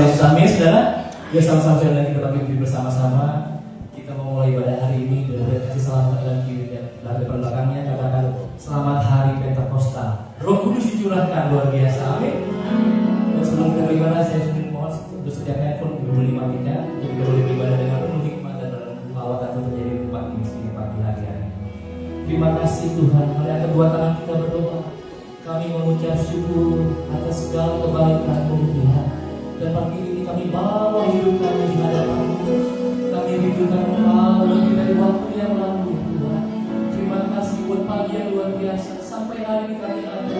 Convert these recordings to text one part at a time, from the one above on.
Amin, saudara. Ya, sama-sama saudara kita bagi bersama-sama. Kita memulai ibadah hari ini dengan kasih selamat lagi dari belakangnya katakan selamat hari Pentakosta. Roh Kudus dicurahkan luar biasa. Amin. Dan sebelum kita beribadah, saya sudah mohon bersedia handphone dulu matinya. Jadi kita boleh beribadah dengan penuh hikmat dan lawatan untuk terjadi di pagi ini pagi hari ini. Terima kasih Tuhan. Mari angkat dua tangan kita berdoa. Kami mengucap syukur atas segala kebaikan-Mu Tuhan. Dan pagi ini kami bawa hidup kami di hadapan-Mu. Kami rindukan Engkau lebih dari waktu yang lalu Tuhan. Terima kasih buat pagi yang luar biasa. Sampai hari ini kami ada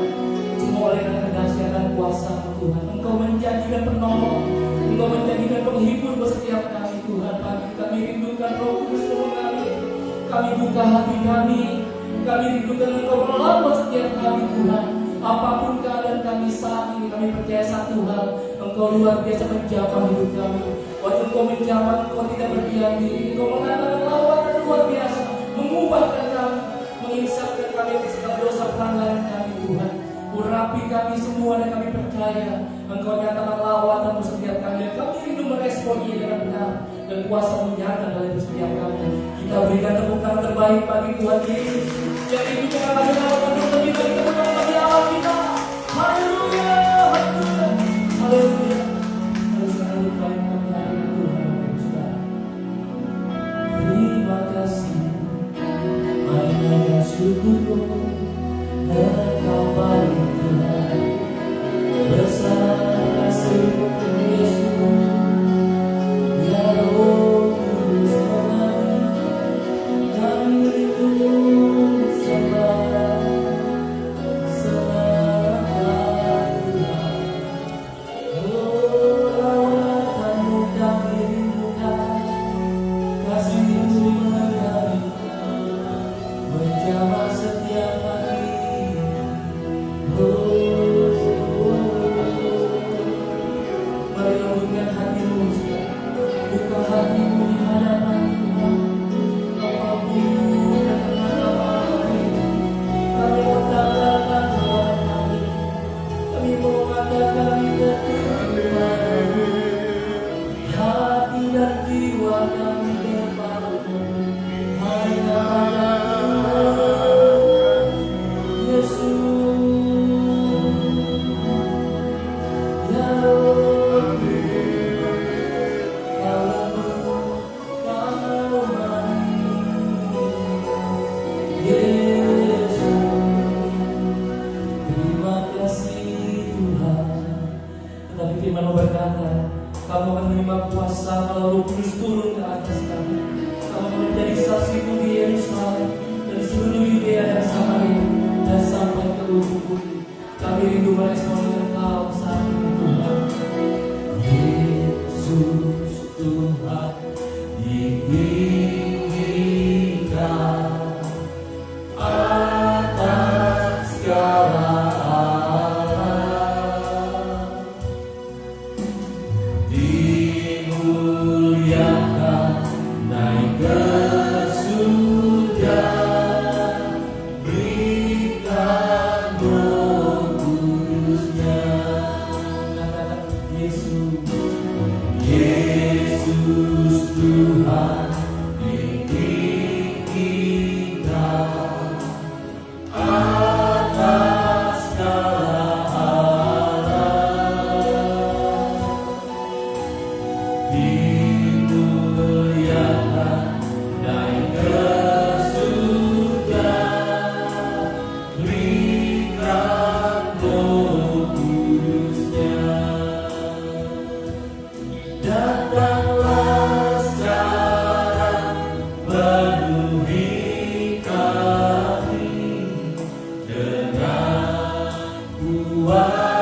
semua oleh karena kedahsyatan kuasa-Mu Tuhan. Engkau menjadikan penolong, Engkau menjadikan penghibur buat setiap kami Tuhan. Pagi kami rindukan Roh Kudus kami. Kami buka hati kami rindukan Engkau melawat setiap kami Tuhan. Apapun keadaan kami saat ini, kami percaya satu hal, Engkau luar biasa menjamah hidup kami. Waktu Engkau menjamah, Engkau tidak berdiam diri. Engkau mengatakan lawatan luar biasa, mengubahkan kami, menginsafkan kami dari segala dosa pelanggaran kami Tuhan. Urapi kami semua dan kami percaya Engkau nyatakan lawatan setiap kami. Dan kami rindu merespon ini dengan benar dan kuasa menyata dalam setiap kami. Kita berikan tepuk tangan terbaik bagi Tuhan Yesus. Yang itu jangan lagi lawatan lebih bagi teman-teman bagi Allah kita. Haleluya, haleluya, haleluya. Selalu baik kepada Tuhan saudara. Terima kasih, banyak syukur Engkau baik Tuhan. Bersama kasih Yesus, ya Roh Kudus kami rindu sembah Tuhan. Oh, lawatan-Mu kami rindukan, kasih-Mu kami menjamah setiap pagi. Mari lembutkan hati-Mu, buka hati-Mu di hadapan Tuhan. Apapun yang kami katakan Tuhan kami mau katakan ketujuan hati dan jiwa kami berpaling hanya pada Yesus. Ya Roh, kalau Yesus, terima kasih Tuhan. Tetapi firman-Mu berkata, kamu akan menerima kuasa kalau Roh Kudus turun ke atas kamu. Kamu akan menjadi saksi-Mu di Yerusalem dan seluruh Yudea dan Samaria dan sampai ke ujung bumi. Kami rindu merespon Engkau saat ini Tuhan. Yesus Tuhan ditinggikan atas segala alam, dimuliakan naik ke surga, berikan Roh Kudus-Nya. Katakan Yesus, Yesus Tuhan ditinggikan atas segala alam, dimuliakan naik ke surga, berikan Roh Kudus-Nya. Datanglah sekarang, penuhi kami dengan kuasa-Mu.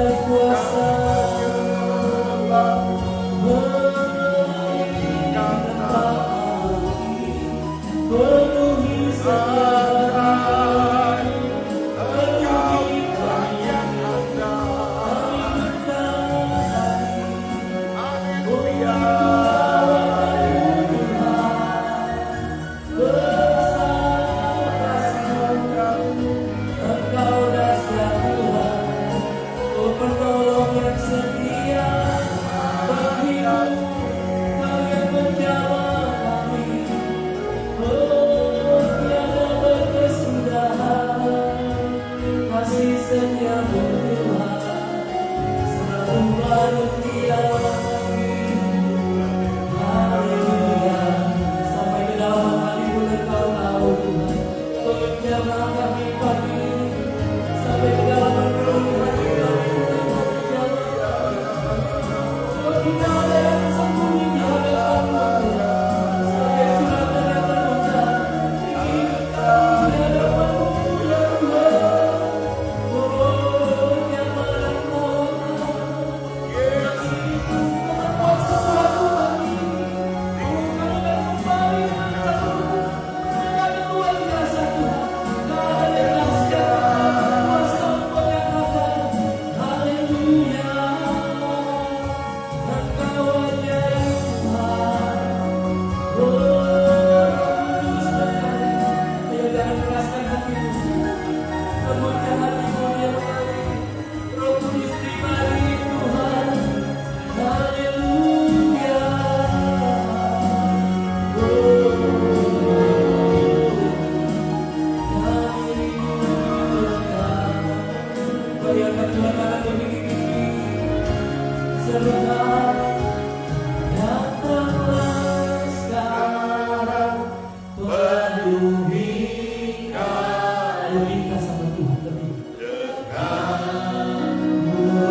berkuasa penuhi setiap kehidupan yang ada. Engkau dahsyat Tuhan, oh penolong yang setia, penghidup, Kau yang menjawab kami. Oh tiada berkesudahan, kasih setiamu Tuhan, selalu baru tiap pagi. Haleluya, sampai ke dalam hati pun Engkau tahu Tuhan. Menjamah kami pagi ini, sampai ke dalam relung hati kami pun Engkau menjamah. Oh tidak ada yang tersembunyi di hadapan-Mu Tuhan. Sebagai suratan yang terucap, ingin kami di hadapan-Mu ya Tuhan. Oh nyama dan mohon kasih itu membuat sesuatu bagi kami dan kembali dengan satu ada luar biasa Tuhan. Kau ada yang dahsyat, kuasa Engkau yang akan. Haleluya, Engkau ajaib Tuhan. Oh Roh Kudus berkali, ayo jangan keraskan hatimu, lembutkan hatimu dia mengalir. Roh Kudus pribadi Tuhan. Haleluya. Bayangkan Tuhan akan begini-gini serta datanglah sekarang penuhi kami. Minta sama Tuhan lebih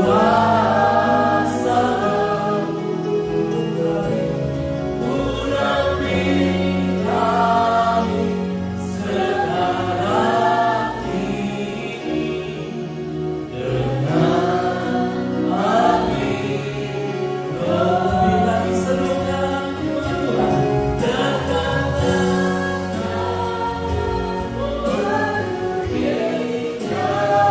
kuasa urapi kami sekarang ini dengan api roh. Bila diserukan Tuhan, datanglah penuhi kami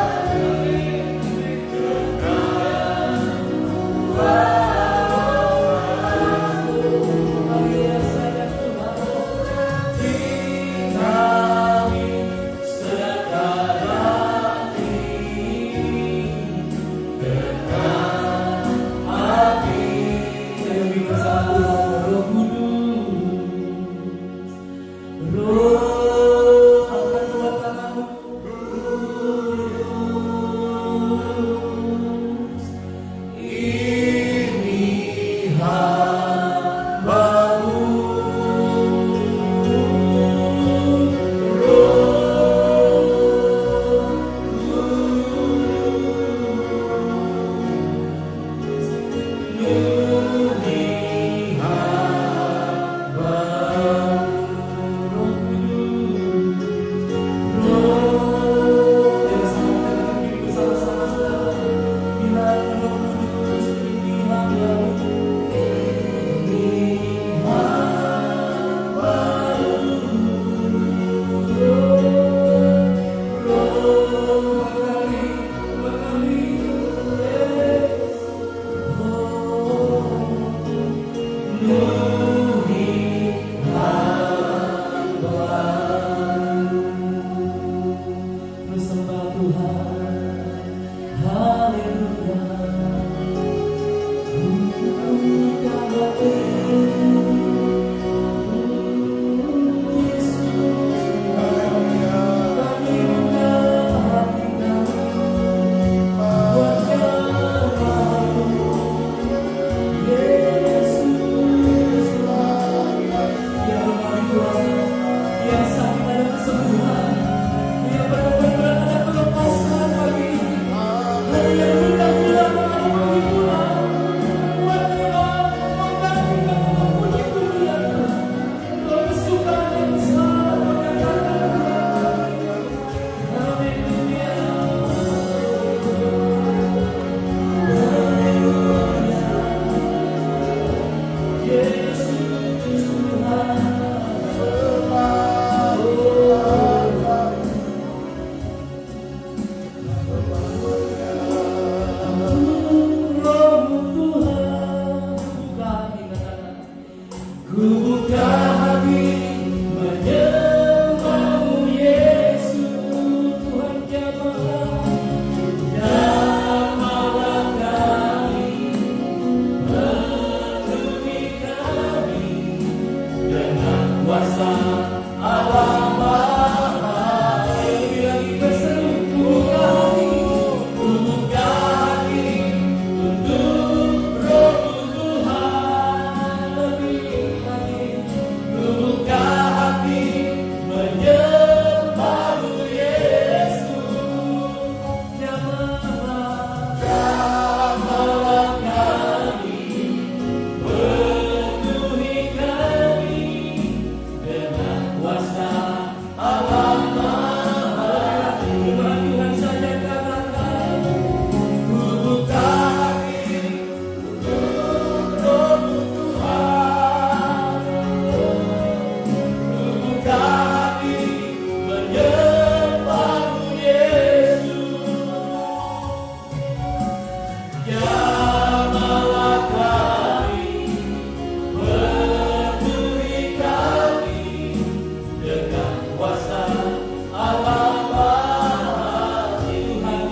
Roh akan kuat tanganmu. Ini hambamu, Roh Jamahlah kami, penuhi kami dengan kuasa Allah Maha Tuhan.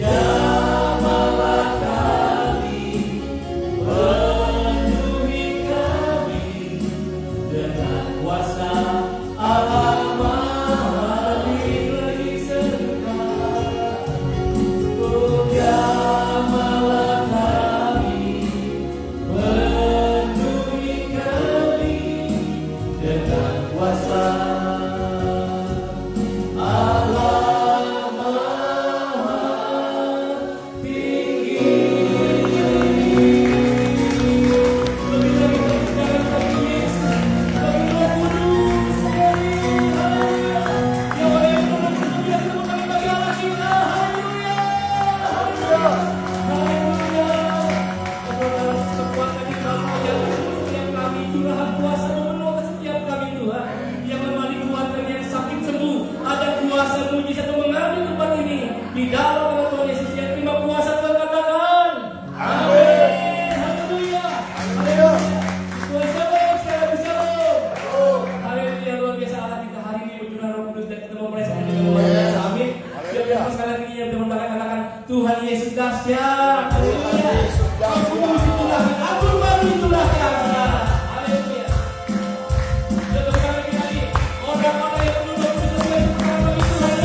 Jamahlah kami, penuhi kami dengan kuasa Allah Maha Dihidupkan. Oh, jamahlah kami, penuhi kami dengan kuasa Allah Maha Tinggi. Di dalam nama Tuhan Yesus yang terima kuasa Tuhan, katakan amin. Haleluya. Haleluya. Tuhan shalom, shalom, shalom. Haleluya, luar biasa Allah kita hari ini berjumlah Roh Kudus dan kita mau mulai sampai dengan luar biasa. Amin. Biar kita sekali lagi yang teman-teman katakan Tuhan Yesus dahsyat. Haleluya. Roh Kudus itulah, agung baru itulah yang ada. Haleluya. Kita sekali lagi orang-orang yang penuh Roh Kudus sesuai dengan kami Tuhan.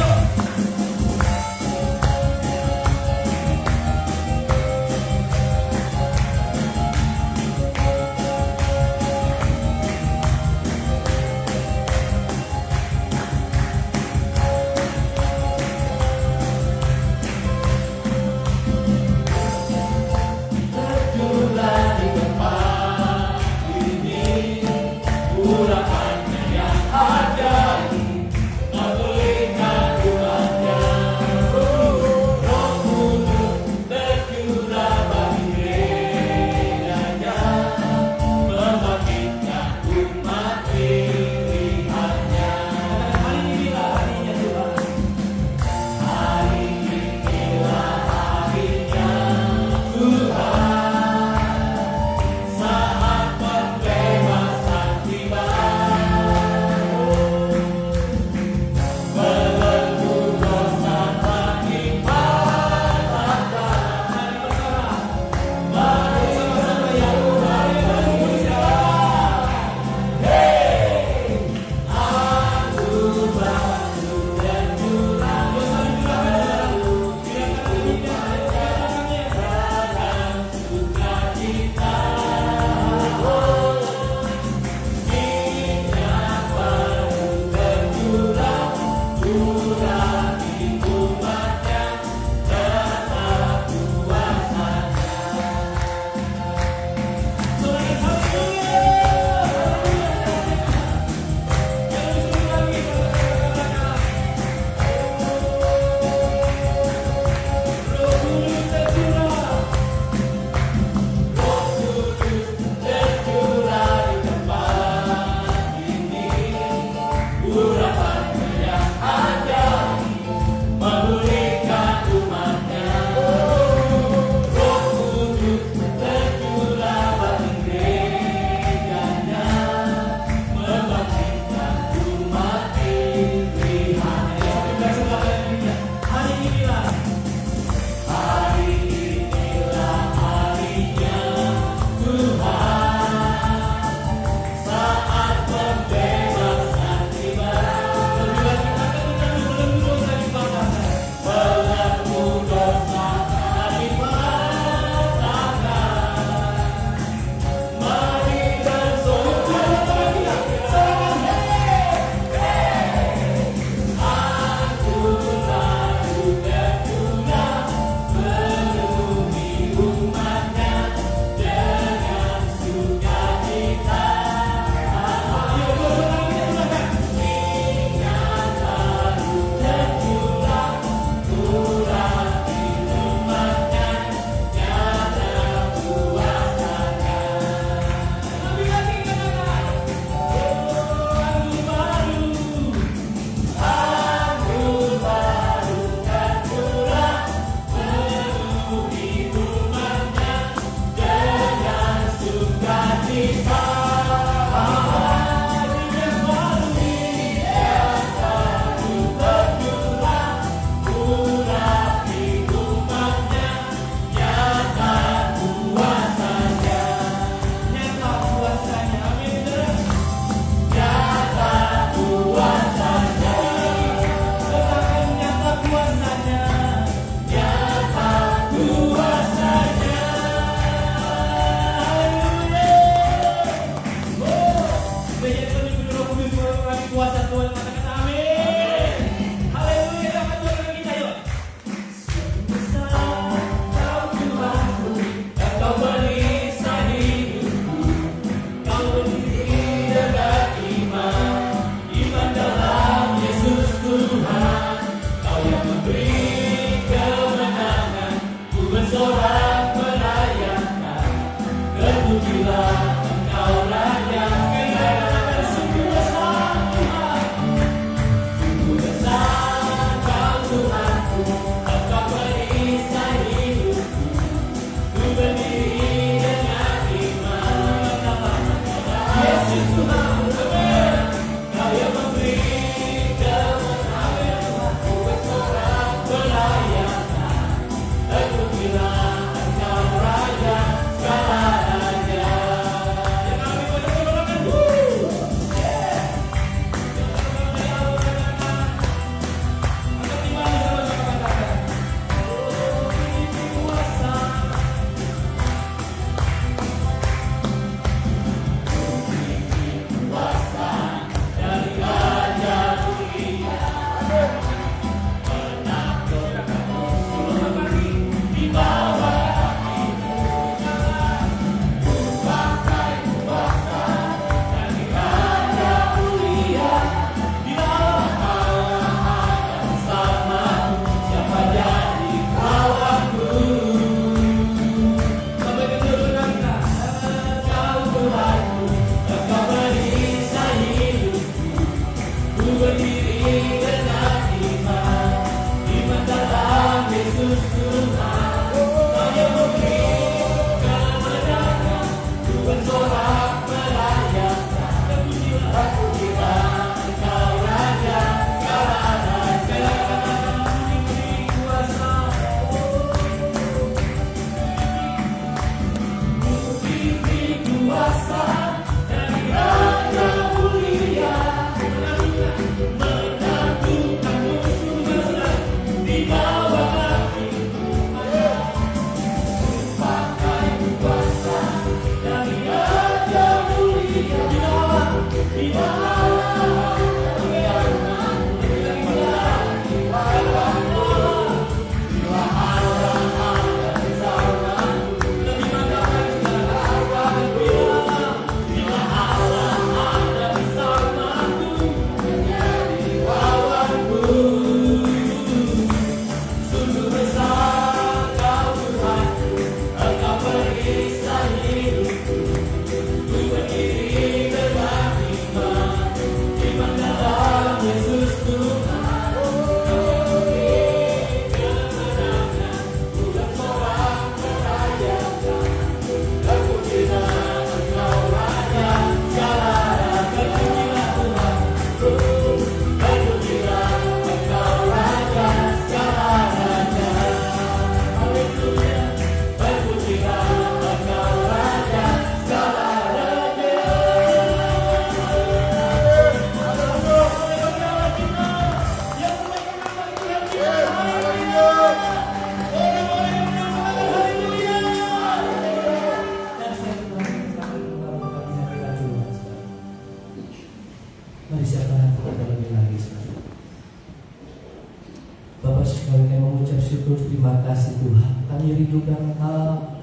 Terima kasih Tuhan, kami rindukan Engkau.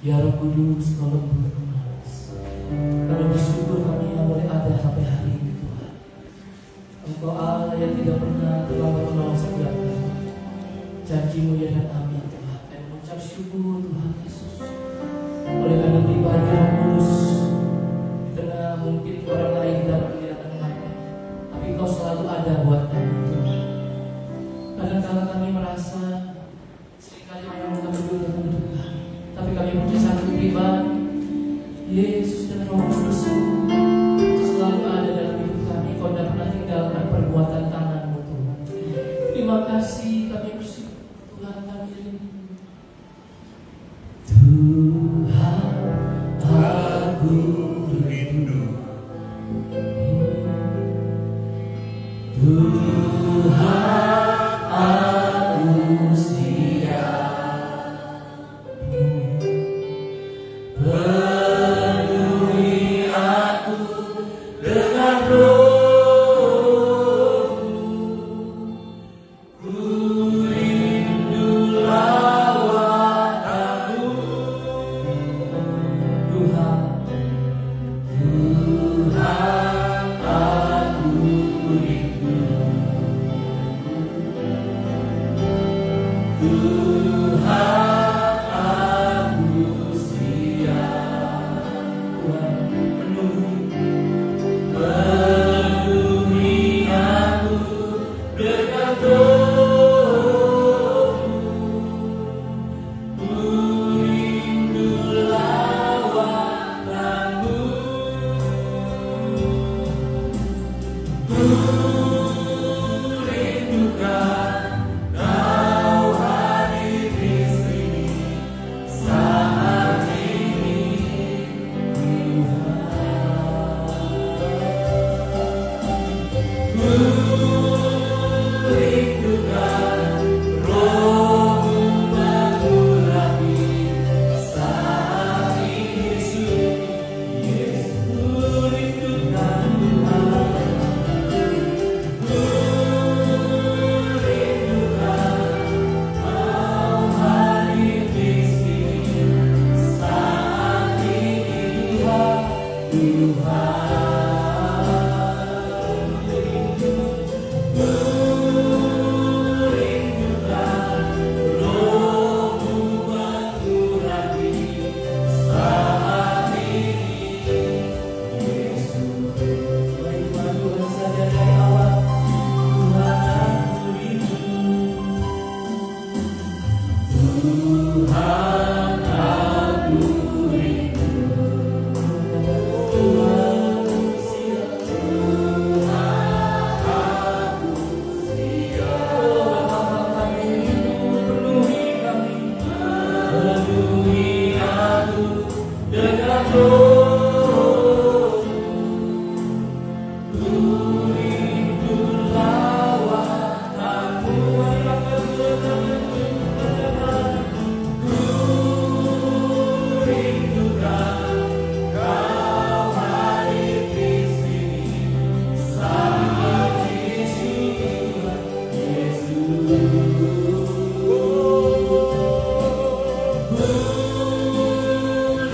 Ya Roh Kudus, Kau lembut manis. Kami bersyukur kami yang boleh ada sampai hari ini Tuhan. Engkau Allah yang tidak pernah terlambat menolong setiap kami. Janji-Mu ya dan amin Tuhan. Dan mengucap syukur Tuhan Yesus. Oleh karena pribadi Roh Kudus, di tengah mungkin orang lain tidak mengingatkan kami, tapi Kau selalu ada buat kami Tuhan. Kadang-kadang kami merasa seringkali memang kami sudah menentukan, tapi kami punya satu pribadi, Yesus dan Roh Kudus selalu ada dalam hidup kami. Kau tidak pernah tinggalkan perbuatan tangan-Mu Tuhan. Terima kasih, kami bersyukur Tuhan, kami rindu. Tuhan, aku rindu. Tuhan,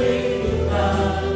Rindukan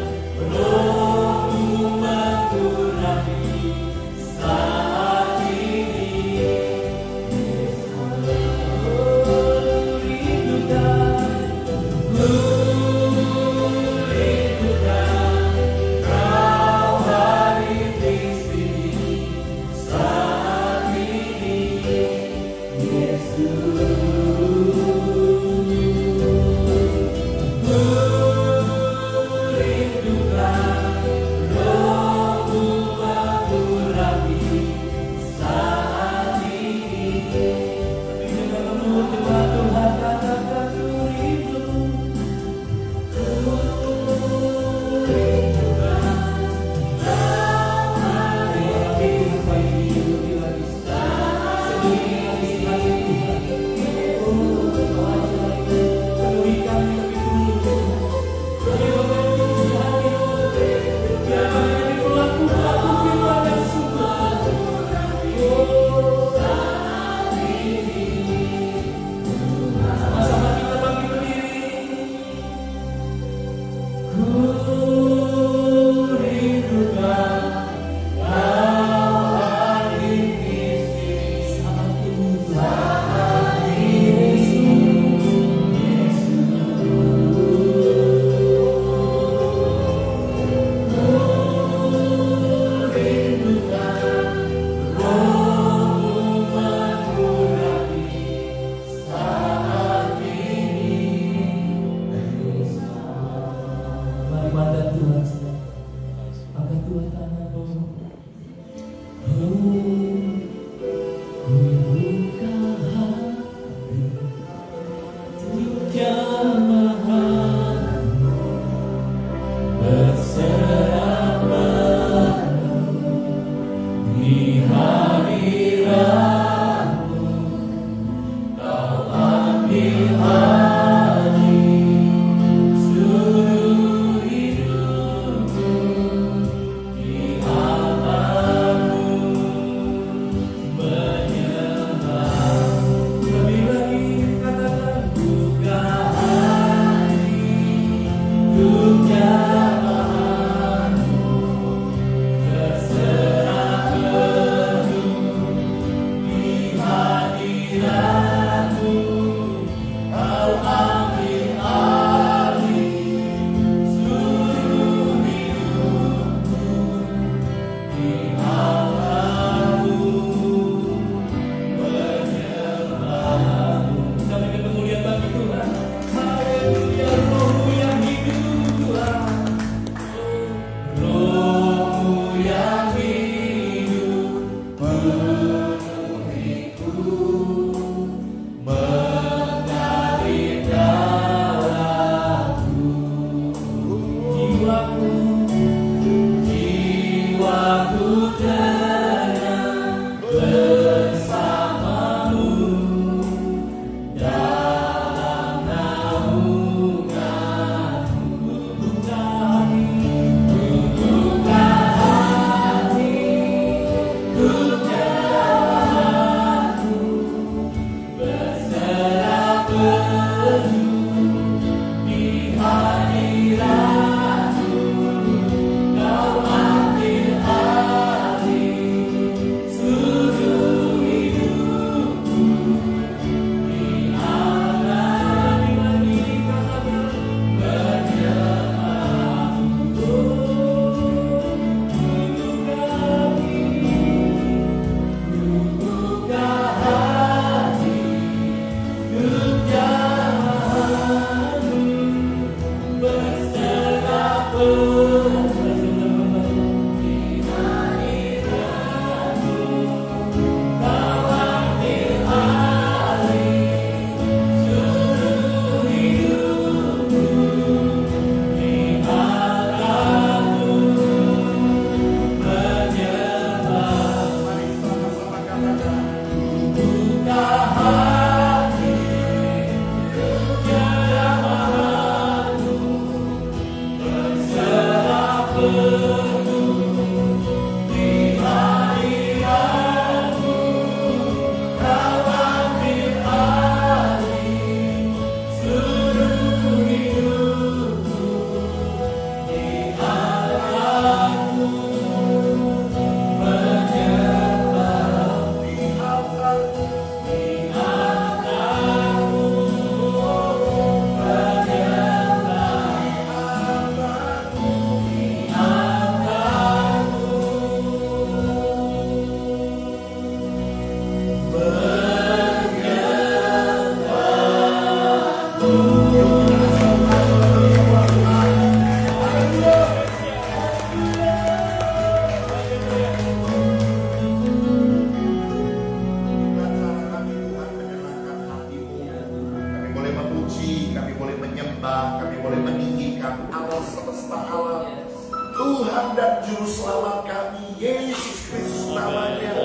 Tuhan dan Juru Selamat kami, Yesus Kristus namanya.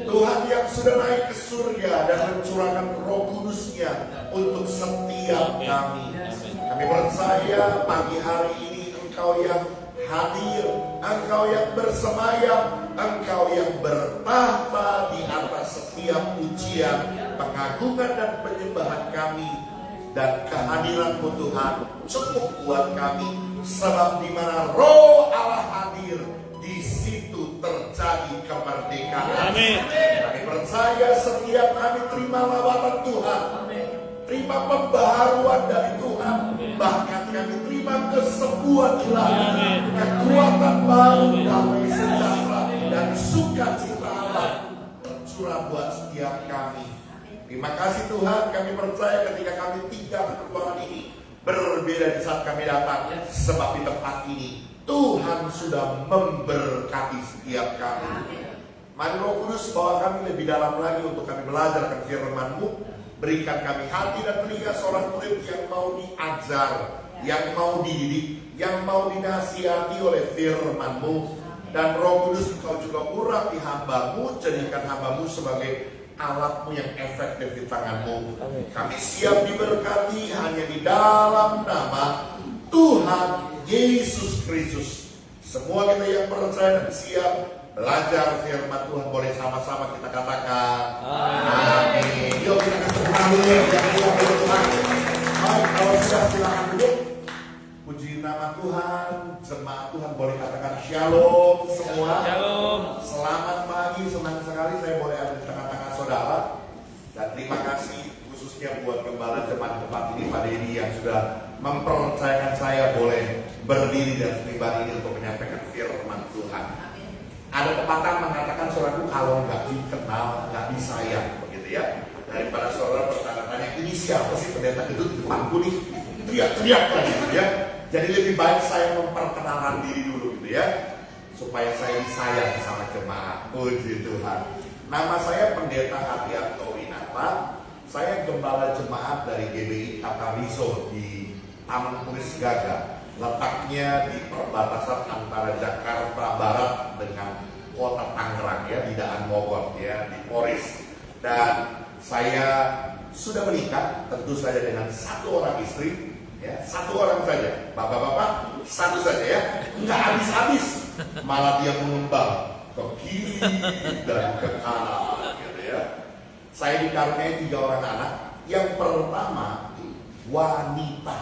Tuhan yang sudah naik ke surga dan mencurahkan Roh Kudus-Nya untuk setiap kami. Kami percaya pagi hari ini Engkau yang hadir, Engkau yang bersemayam, Engkau yang bertahta di atas setiap pujian, pengagungan dan penyembahan kami. Dan kehadiran-Mu Tuhan cukup buat kami, sebab di mana Roh Allah hadir, di situ terjadi kemerdekaan. Amin. Kami percaya setiap kami terima lawatan Tuhan, terima pembaharuan dari Tuhan, bahkan kami terima kesembuhan ilahi, kekuatan baru, damai sejahtera dan sukacita Allah tercurah buat setiap kami. Terima kasih Tuhan, kami percaya ketika kami tinggal di ruangan ini berbeda di saat kami datang, sebab di tempat ini Tuhan sudah memberkati setiap kami. Mari Roh Kudus bawa kami lebih dalam lagi untuk kami belajar firman-Mu. Berikan kami hati dan telinga seorang murid yang mau diajar, yang mau dididik, yang mau dinasihati oleh firman-Mu. Dan Roh Kudus Engkau juga urapi hamba-Mu, jadikan hamba-Mu sebagai alatmu yang efektif di tanganmu. Kami siap diberkati hanya di dalam nama Tuhan Yesus Kristus. Semua kita yang percaya dan siap belajar firman Tuhan, boleh sama-sama kita katakan amin. Yuk kita kasih dulu ya. Baik, kalau sudah silakan duduk. Puji nama Tuhan, jemaat Tuhan boleh katakan shalom semua. Shalom. Selamat pagi, senang sekali saya boleh ada di tengah-tengah saudara. Dan terima kasih khususnya buat gembala jemaat tempat ini, Pak Dedi, yang sudah mempercayakan saya boleh berdiri dan setiba ini untuk menyampaikan firman Tuhan. Ada pepatah mengatakan, saudaraku, kalau nggak dikenal, nggak disayang, begitu ya. Daripada saudara bertanya-tanya, ini siapa sih pendeta itu di depanku nih? Teriak-teriak lagi gitu ya. Jadi lebih baik saya memperkenalkan diri dulu gitu ya, supaya saya disayang sama jemaat. Puji Tuhan. Nama saya Pendeta Hardianto Winata. Saya gembala jemaat dari GBI Katariso di Taman Puris Gaga. Letaknya di perbatasan antara Jakarta Barat dengan Kota Tangerang ya, di Daan Mogot ya, di Poris. Dan saya sudah menikah, tentu saja dengan satu orang istri. Ya, satu orang saja, bapak-bapak satu saja ya, nggak habis-habis, malah dia mengembang ke kiri dan ke kanan, gitu ya. Saya dikaruniai 3 orang anak. Yang pertama wanita,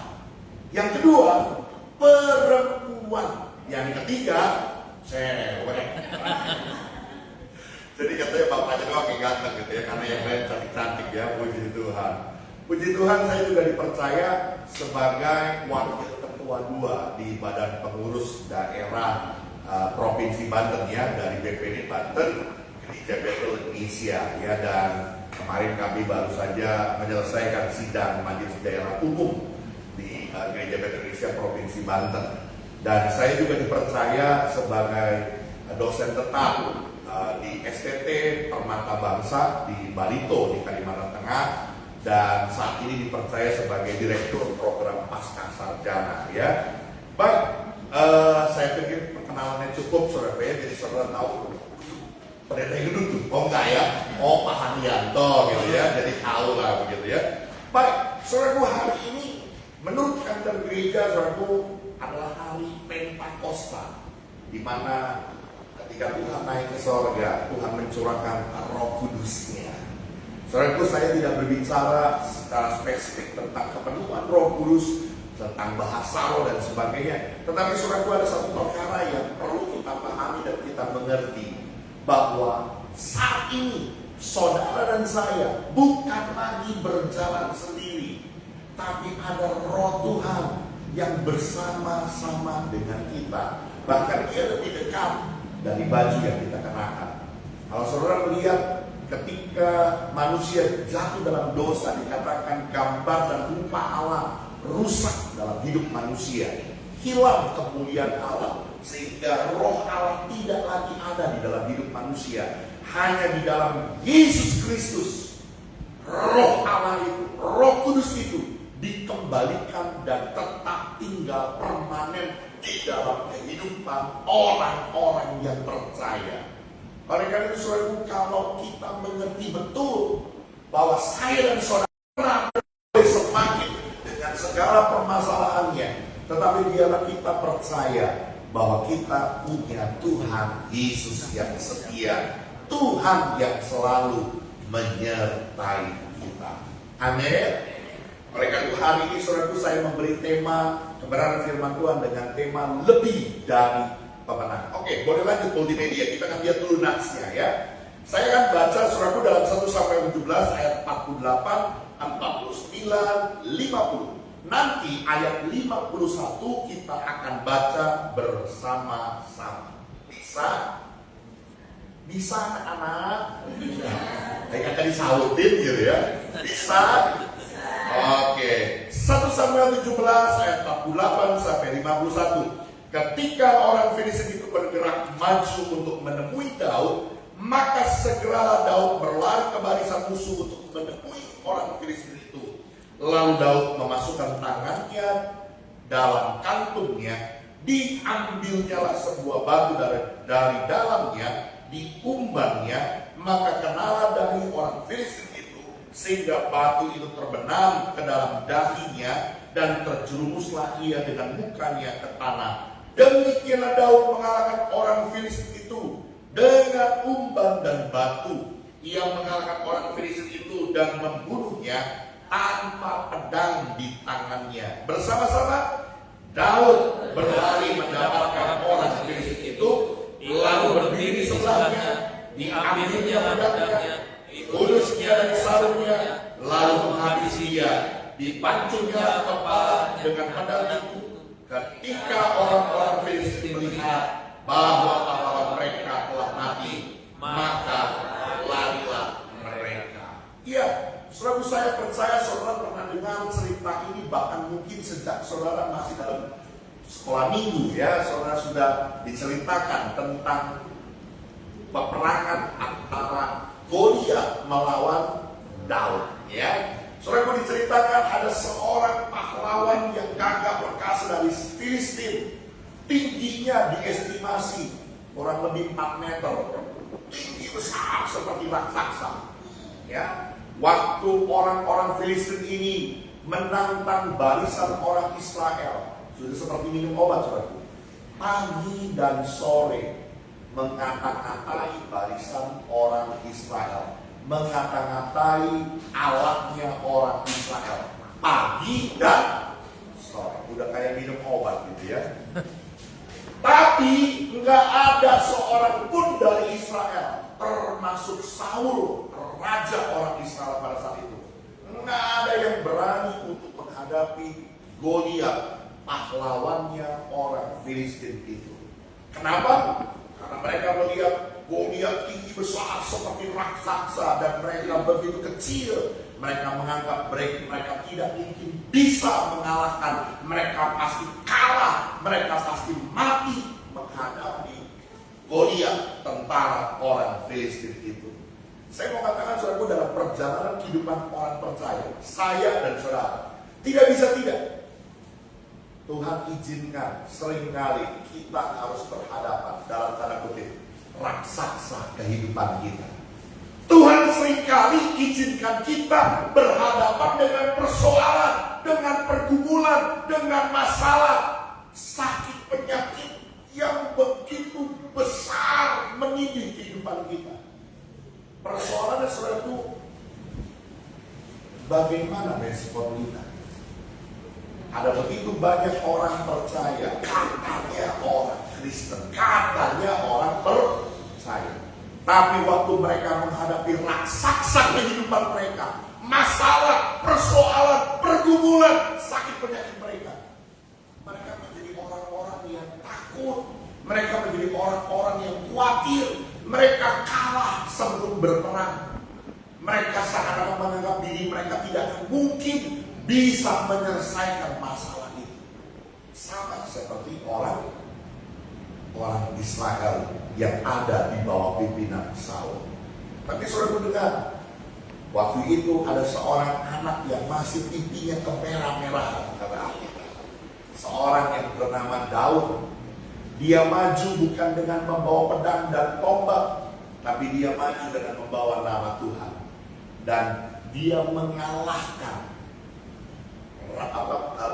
yang kedua perempuan, yang ketiga cewek. Jadi katanya bapaknya doang yang ganteng gitu ya, karena yang lain cantik-cantik ya, puji Tuhan. Puji Tuhan, saya juga dipercaya sebagai wakil ketua 2 di Badan Pengurus Daerah Provinsi Banten ya, dari BPD Banten, Gereja Betel Indonesia ya. Dan kemarin kami baru saja menyelesaikan sidang Majelis Daerah Umum di Gereja Betel Indonesia Provinsi Banten. Dan saya juga dipercaya sebagai dosen tetap di STT Permata Bangsa di Barito di Kalimantan Tengah. Dan saat ini dipercaya sebagai Direktur Program Pasca Sarjana ya. Baik, saya pikir perkenalannya cukup saudara ya, jadi saudara tahu pendeta itu tuh, oh enggak ya, oh Pak Hardianto gitu ya, jadi tahu lah begitu ya. Baik, saudaraku, hari ini menurut kantor gereja saudaraku adalah hari Pentakosta, di mana ketika Tuhan naik ke sorga, Tuhan mencurahkan Roh Kudus-Nya. Saudaraku, saya tidak berbicara secara spesifik tentang kepenuhan Roh Kudus, tentang bahasa roh dan sebagainya. Tetapi saudaraku, ada satu perkara yang perlu kita pahami dan kita mengerti, bahwa saat ini saudara dan saya bukan lagi berjalan sendiri, tapi ada Roh Tuhan yang bersama-sama dengan kita. Bahkan dia lebih dekat dari baju yang kita kenakan. Kalau saudara melihat ketika manusia jatuh dalam dosa, dikatakan gambar dan rupa Allah rusak dalam hidup manusia, hilang kemuliaan Allah, sehingga Roh Allah tidak lagi ada di dalam hidup manusia. Hanya di dalam Yesus Kristus, Roh Allah itu, Roh Kudus itu dikembalikan dan tetap tinggal permanen di dalam kehidupan orang-orang yang percaya. Oleh karena itu saudaraku, kalau kita mengerti betul bahwa saya dan saudara boleh semakin dengan segala permasalahannya, tetapi biarlah kita percaya bahwa kita punya Tuhan Yesus yang setia, Tuhan yang selalu menyertai kita. Amin. Oleh karena itu hari ini saudaraku, saya memberi tema kebenaran firman Tuhan dengan tema lebih dari pemenang. Oke, boleh lanjut multimedia. Kita akan lihat dulu natsnya ya. Saya akan baca saudaraku dalam 1 Samuel 17 ayat 48, 49, 50. Nanti ayat 51 kita akan baca bersama-sama. Bisa? Bisa anak-anak? Kayak akan disautin gitu ya. Bisa? Oke. 1 Samuel 17 ayat 48 sampai 51. Ketika orang Filistin itu bergerak maju untuk menemui Daud, maka segeralah Daud berlari ke barisan musuh untuk menemui orang Filistin itu. Lalu Daud memasukkan tangannya dalam kantungnya, diambilnyalah sebuah batu dari dalamnya, diumbannya, Maka kenalah dari orang Filistin itu, sehingga batu itu terbenam ke dalam dahinya, dan terjerumuslah ia dengan mukanya ke tanah. Demikianlah Daud mengalahkan orang Filistin itu dengan umban dan batu. Ia mengalahkan orang Filistin itu dan membunuhnya tanpa pedang di tangannya. Bersama-sama Daud berlari mendapatkan orang Filistin itu, lalu berdiri sebelahnya, diambilnya pedangnya, dihunusnya dan sarungnya, lalu menghabisi dia, dipancungnya kepala dengan pedang itu. Ketika orang-orang Filistin melihat bahwa pahlawan mereka telah mati, maka larilah mereka. Iya, saudara, saya percaya saudara pernah dengar cerita ini, bahkan mungkin sejak saudara masih dalam sekolah minggu ya, saudara sudah diceritakan tentang peperangan antara Goliat melawan Daud ya. Saudara, mau diceritakan ada seorang pahlawan yang gagah perkasa dari Filistin. Tingginya diestimasi kurang lebih 4 meter. Tinggi besar seperti raksasa. Ya, waktu orang-orang Filistin ini menantang barisan orang Israel, sudah seperti minum obat, saudara. Pagi dan sore mengata-ngatai barisan orang Israel, mengata-ngatai alatnya orang Israel, pagi dan sore. Udah kayak minum obat gitu ya. Tapi nggak ada seorang pun dari Israel, termasuk Saul, raja orang Israel pada saat itu, nggak ada yang berani untuk menghadapi Goliat, pahlawannya orang Filistin itu. Kenapa? Karena mereka melihat Goliat tinggi besar seperti raksasa dan mereka begitu kecil. Mereka menganggap mereka tidak mungkin bisa mengalahkan. Mereka pasti kalah, mereka pasti mati menghadapi Goliat, tentara orang Filistin itu. Saya mau katakan saudaraku, dalam perjalanan kehidupan orang percaya, saya dan saudara, tidak bisa tidak. Tuhan izinkan seringkali kita harus berhadapan dalam tanda kutip raksasa kehidupan kita. Tuhan seringkali izinkan kita berhadapan dengan persoalan, dengan pergumulan, dengan masalah, sakit penyakit yang begitu besar menindih kehidupan kita. Persoalannya saudaraku, bagaimana respon kita? Ada begitu banyak orang percaya, katanya orang Kristen, katanya orang percaya. Tapi waktu mereka menghadapi raksasa kehidupan mereka, masalah, persoalan, pergumulan, sakit penyakit mereka, mereka menjadi orang-orang yang takut. Mereka menjadi orang-orang yang khawatir. Mereka kalah sebelum berperang. Mereka seakan-akan menganggap diri mereka tidak mungkin bisa menyelesaikan masalah itu. Sama seperti orang Israel yang ada di bawah pimpinan Saul. Tapi saudara dengar, waktu itu ada seorang anak yang masih pipinya kemerah-merahan, kata Alkitab. Seorang yang bernama Daud. Dia maju bukan dengan membawa pedang dan tombak, tapi dia maju dengan membawa nama Tuhan. Dan dia mengalahkan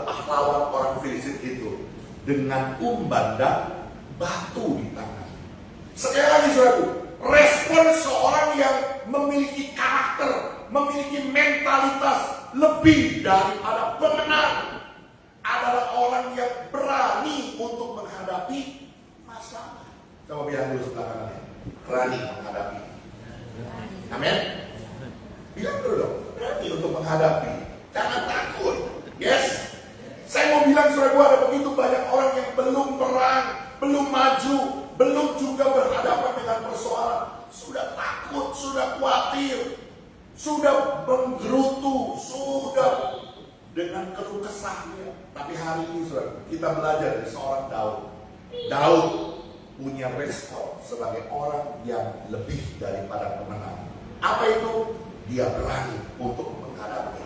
pahlawan orang Filistin itu dengan umban dan batu di tangan. Sekali lagi saudaraku, respon seorang yang memiliki karakter, memiliki mentalitas lebih daripada pemenang adalah orang yang berani untuk menghadapi masalah. Coba bilang dulu sebelah kanannya, berani menghadapi. Amin. Bilang dulu dong, berani untuk menghadapi. Jangan takut. Yes. Saya mau bilang saudaraku, ada begitu banyak orang yang belum perang, belum maju, belum juga berhadapan dengan persoalan, sudah takut, sudah khawatir, sudah menggerutu, sudah dengan keluh kesahnya. Tapi hari ini saudara, kita belajar dari seorang Daud. Daud punya respon sebagai orang yang lebih daripada pemenang. Apa itu? Dia berani untuk menghadapi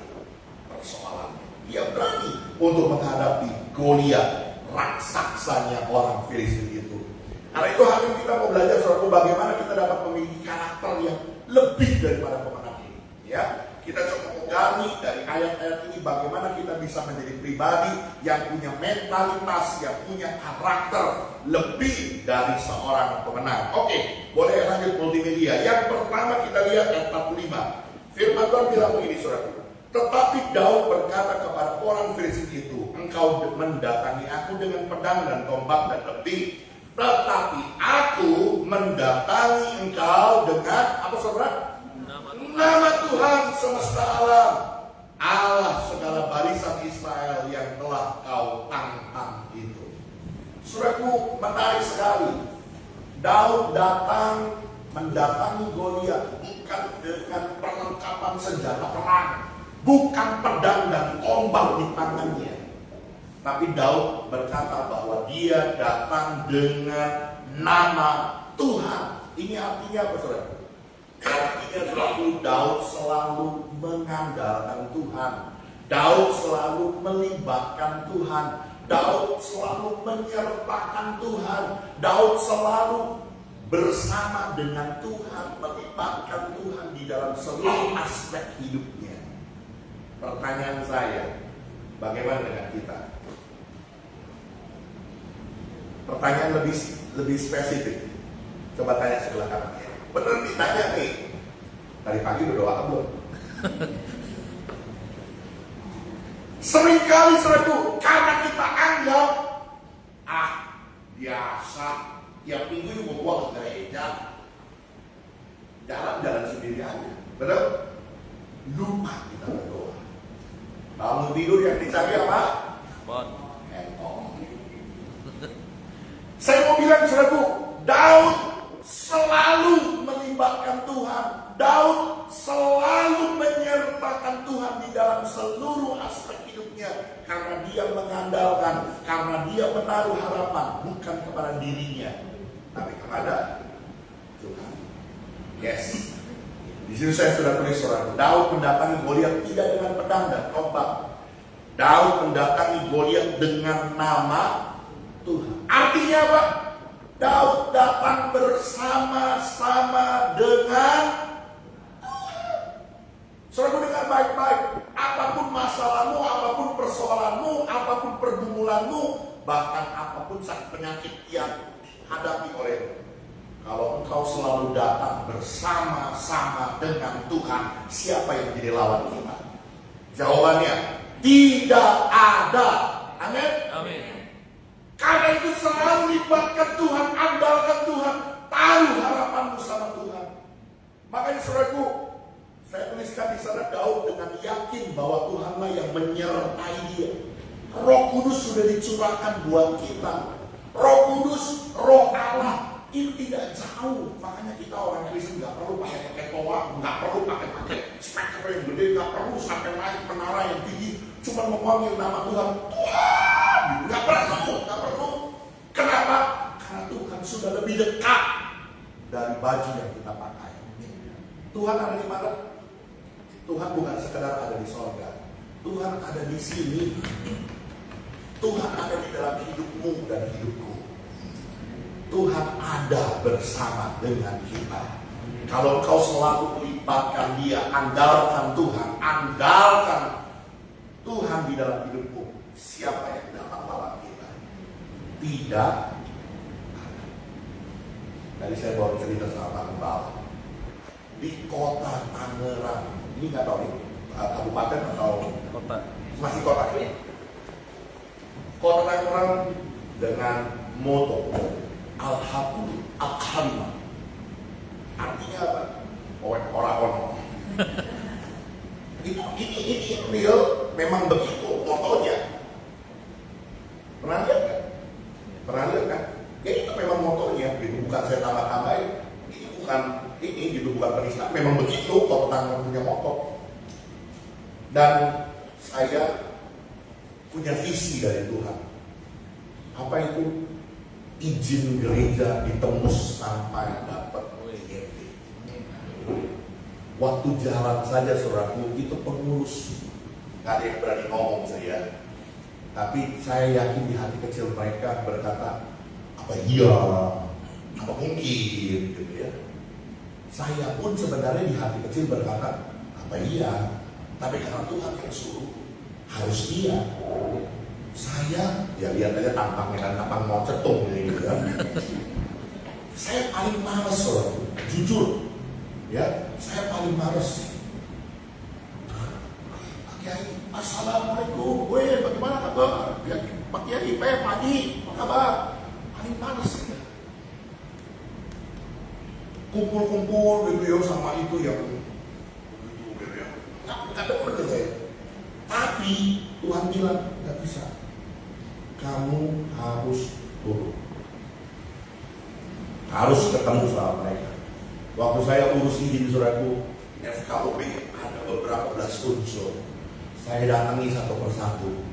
persoalan. Dia berani untuk menghadapi Goliat, raksasanya orang Filistin itu. Karena itu hari ini kita mau belajar saudara, bagaimana kita dapat memiliki karakter yang lebih daripada pemenang ini. Ya, kita coba gali dari ayat-ayat ini bagaimana kita bisa menjadi pribadi yang punya mentalitas, yang punya karakter lebih dari seorang pemenang. Oke, boleh lanjut multimedia. Yang pertama kita lihat ayat 45. Firman Tuhan bilang begini, saudara. Tetapi Daud berkata kepada orang Filistin itu, engkau mendatangi aku dengan pedang dan tombak dan lebih. Tetapi aku mendatangi engkau dengan apa, saudara? Nama Tuhan semesta alam, Allah segala barisan Israel yang telah kau tantang itu. Saudaraku, menarik sekali. Daud datang mendatangi Goliat bukan dengan perlengkapan senjata perang, bukan pedang dan tombak di tangannya. Tapi Daud berkata bahwa dia datang dengan nama Tuhan. Ini artinya apa, saudara? Artinya selalu Daud selalu mengandalkan Tuhan. Daud selalu melibatkan Tuhan. Daud selalu menyertakan Tuhan. Daud selalu bersama dengan Tuhan, melibatkan Tuhan di dalam seluruh aspek hidupnya. Pertanyaan saya, bagaimana dengan kita? Pertanyaan lebih spesifik. Coba tanya sebelah kanan. Bener ditanya nih. Tadi pagi udah doa belum? Seringkali saudaraku, karena kita anggap biasa, tiap minggu juga gua ke gereja, jalan-jalan sendiri aja. Betul? Lupa kita berdoa. Bangun tidur yang dicari apa? Handphone. Saya mau bilang saudaraku, Daud selalu melibatkan Tuhan. Daud selalu menyertakan Tuhan di dalam seluruh aspek hidupnya. Karena dia mengandalkan, karena dia menaruh harapan bukan kepada dirinya, tapi kepada Tuhan. Yes. Di sini saya sudah tulis, saudara. Daud mendatangi Goliat tidak dengan pedang dan tombak. Daud mendatangi Goliat dengan nama Tuhan. Artinya apa? Daud datang bersama-sama dengan Tuhan. Saudara, dengar baik-baik. Apapun masalahmu, apapun persoalanmu, apapun pergumulanmu, bahkan apapun sakit penyakit yang hadapi olehmu, kalau engkau selalu datang bersama-sama dengan Tuhan, siapa yang menjadi lawan kita? Jawabannya, tidak ada. Amin. Amin. Karena itu selalu libatkan Tuhan, andalkan Tuhan, taruh harapanmu sama Tuhan. Makanya saudaraku, saya tuliskan di sana Daud dengan yakin bahwa Tuhanlah yang menyertai dia. Roh Kudus sudah dicurahkan buat kita. Roh Kudus, Roh Allah, itu tidak jauh. Makanya kita orang Kristen nggak perlu pakai toa, nggak perlu pakai speaker yang gede, nggak perlu sampai naik menara yang tinggi. Cuma memanggil nama Tuhan, Tuhan, nggak perlu. Kenapa? Karena Tuhan sudah lebih dekat dari baju yang kita pakai. Tuhan ada di mana? Tuhan bukan sekedar ada di sorga. Tuhan ada di sini. Tuhan ada di dalam hidupmu dan hidupku. Tuhan ada bersama dengan kita. Kalau kau selalu melibatkan Dia, andalkan Tuhan, andalkan Tuhan di dalam hidupmu, siapa yang dapat lawan kita? Tidak. Tadi saya baru cerita sama Pak Gembala. Di kota Tangerang, ini nggak tahu nih, kabupaten atau Kota. masih kota ini. Kota Tangerang dengan moto Al-Habib Al-Khalimah. Artinya apa? Orang-orang. Ini real, memang begitu motonya. Pernah lihat kan? Pernah lihat kan? Ya itu memang motonya, gitu. Bukan saya tambah-tambahin. Ini bukan ini, gitu, bukan penistaan. Memang begitu, Kota Tangerang punya moto. Dan saya punya visi dari Tuhan. Apa itu? Izin gereja ditembus sampai dapat IGP. Waktu jalan saja saudaraku, itu pengurus, gak ada yang berani ngomong saya. Tapi saya yakin di hati kecil mereka berkata, apa iya, apa mungkin, gitu ya. Saya pun sebenarnya di hati kecil berkata, apa iya? Tapi karena Tuhan yang suruh, harus iya. Saya, ya lihat aja tampaknya kan, tampang mau cetung gitu kan. Saya paling males loh, jujur. Ya, saya paling males. Pak Kiai, assalamualaikum, bagaimana kabar? Ya, Pak Kiai, Pak Haji, apa kabar? Paling males. Kumpul-kumpul gitu ya sama itu yang gitu ya. Nggak ada order saya. Tapi Tuhan bilang nggak bisa. Kamu harus turun. Harus ketemu sama mereka. Waktu saya urus izin suratku FKUP ada beberapa belas unsur. Saya datangi satu persatu.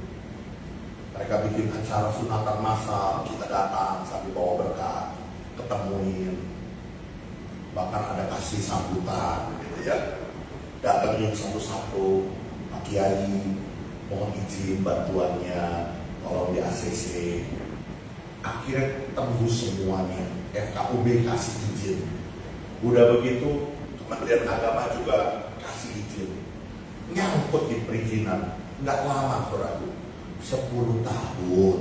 Mereka bikin acara sunatan massal, kita datang sambil bawa berkat, ketemuin. Bahkan ada kasih sambutan gitu ya. Datangin satu-satu, Pak Kiai mohon izin bantuannya, tolong di ACC. Akhirnya tembus semuanya, FKUB kasih izin. Udah begitu Kementerian Agama juga kasih izin. Nyangkut di perizinan, nggak lama saudaraku, 10 tahun.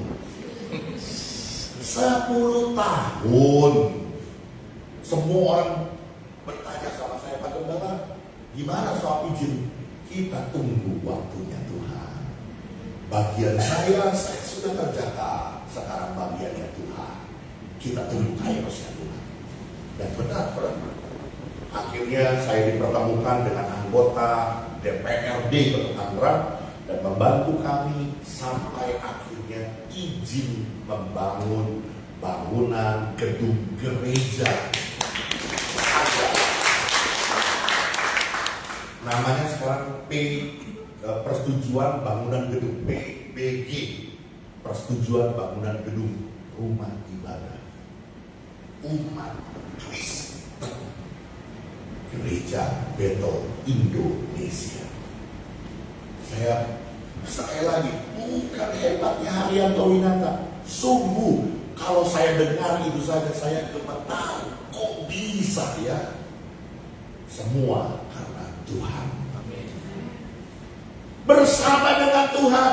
10 tahun. Semua orang bertanya sama saya, Pak Gembala, gimana soal izin? Kita tunggu waktunya Tuhan. Bagian saya sudah kerjakan. Sekarang bagiannya Tuhan. Kita tunggu kairosnya Tuhan. Dan benar, akhirnya saya dipertemukan dengan anggota DPRD Kota Tangerang dan membantu kami sampai akhirnya izin membangun bangunan gedung gereja. Namanya sekarang persetujuan bangunan gedung PBG, persetujuan bangunan gedung rumah ibadah umat Kristen Gereja Betel Indonesia. Saya sekali lagi, bukan hebatnya Haryanto Winata, sungguh kalau saya dengar itu saja saya gemetar, kok bisa ya? Semua karena Tuhan. Bersama dengan Tuhan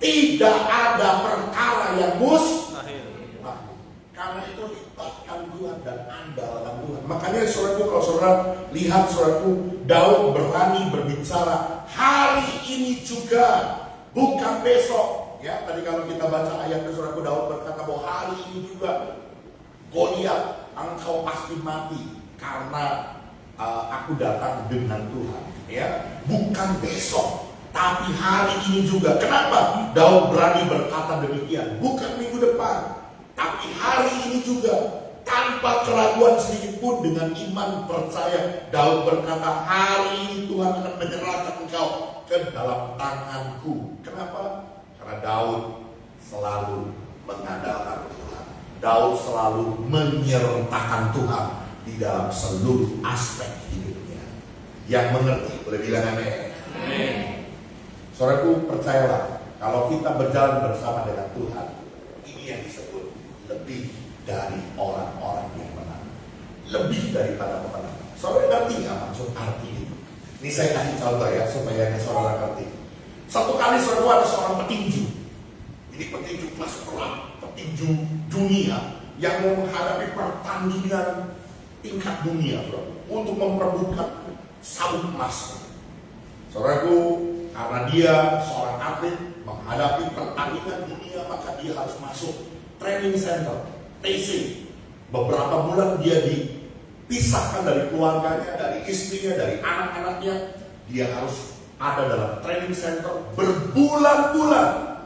tidak ada perkara yang mustahil. Karena itu libatkan Tuhan dan andalkan Tuhan. Makanya saudaraku, kalau saudara lihat saudaraku, Daud berani berbicara hari ini juga, bukan besok. Ya, tadi kalau kita baca ayatnya saudaraku, Daud berkata bahwa hari ini juga Goliat, engkau pasti mati karena aku datang dengan Tuhan, ya, bukan besok, tapi hari ini juga. Kenapa Daud berani berkata demikian? Bukan minggu depan, tapi hari ini juga, tanpa keraguan sedikit pun, dengan iman percaya. Daud berkata, hari ini Tuhan akan menyerahkan engkau ke dalam tanganku. Kenapa? Karena Daud selalu mengandalkan Tuhan. Daud selalu menyertakan Tuhan di dalam seluruh aspek hidupnya. Yang mengerti boleh bilang amin. Saudaraku, percayalah, kalau kita berjalan bersama dengan Tuhan, ini yang disebut lebih dari orang-orang yang menang, lebih daripada pemenang. Saudara ngerti nggak maksud arti ini? Ini saya kasih contoh ya supaya saudara ngerti. Satu kali saudara ada seorang petinju. Ini petinju kelas perang, petinju dunia yang mau menghadapi pertandingan tingkat dunia, saudara, untuk memperebutkan sabuk emas. Saudaraku, karena dia seorang atlet menghadapi pertandingan dunia, maka dia harus masuk training center, TC. Beberapa bulan dia dipisahkan dari keluarganya, dari istrinya, dari anak-anaknya. Dia harus ada dalam training center berbulan-bulan,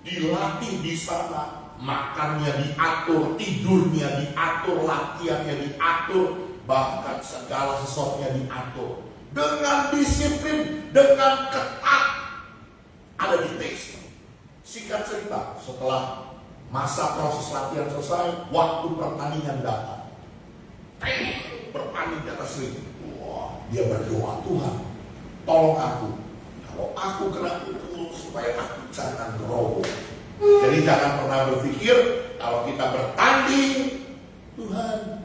dilatih di sana, makannya diatur, tidurnya diatur, latihannya diatur, bahkan segala sesuatunya diatur dengan disiplin, dengan ketat. Ada di tes. Singkat cerita, setelah masa proses latihan selesai, waktu pertandingan datang, berpaling di atas ring. Wah, dia berdoa, Tuhan, tolong aku. Kalau aku kena pukul, supaya aku jangan roboh. Jadi jangan pernah berpikir kalau kita bertanding, Tuhan,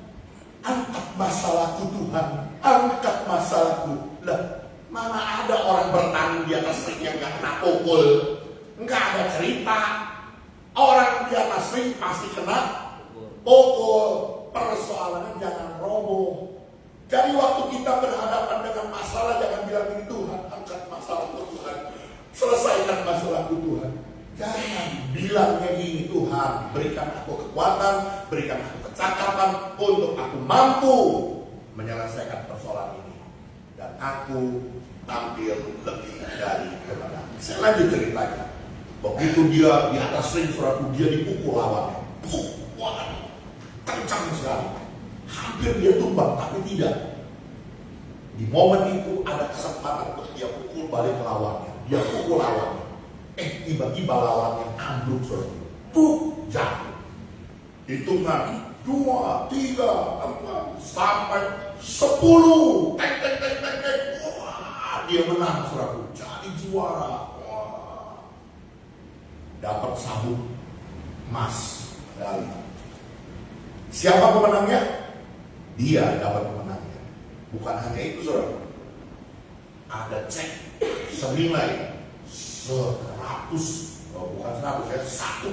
angkat masalahku Tuhan, angkat masalahku. Lah, mana ada orang bertani di atas ring yang gak kena pukul? Nggak ada cerita. Orang di atas ring pasti kena pukul. Persoalannya jangan roboh. Jadi waktu kita berhadapan dengan masalah, jangan bilang ini, Tuhan angkat masalahku Tuhan, selesaikan masalahku Tuhan. Jangan bilangnya gini, Tuhan berikan aku kekuatan, berikan aku kecakapan untuk aku mampu menyelesaikan persoalan ini, dan aku tampil lebih dari kemenangan. Saya lanjut ceritanya. Begitu dia di atas ring, saudaraku, dia dipukul lawannya. Wah, kencang sekali. Hampir dia tumbang, tapi tidak. Di momen itu ada kesempatan untuk dia pukul balik ke lawannya. Dia pukul lawannya. Tiba-tiba lawannya ambruk, saudaraku. Jatuh. Hitungan 2, 3, 4 sampai 10. Wah, dia menang, saudaraku. Jadi juara. Wah. Dapat sabuk emas dari. Siapa pemenangnya? Dia dapat pemenangnya. Bukan hanya itu, saudara. Ada cek senilai 1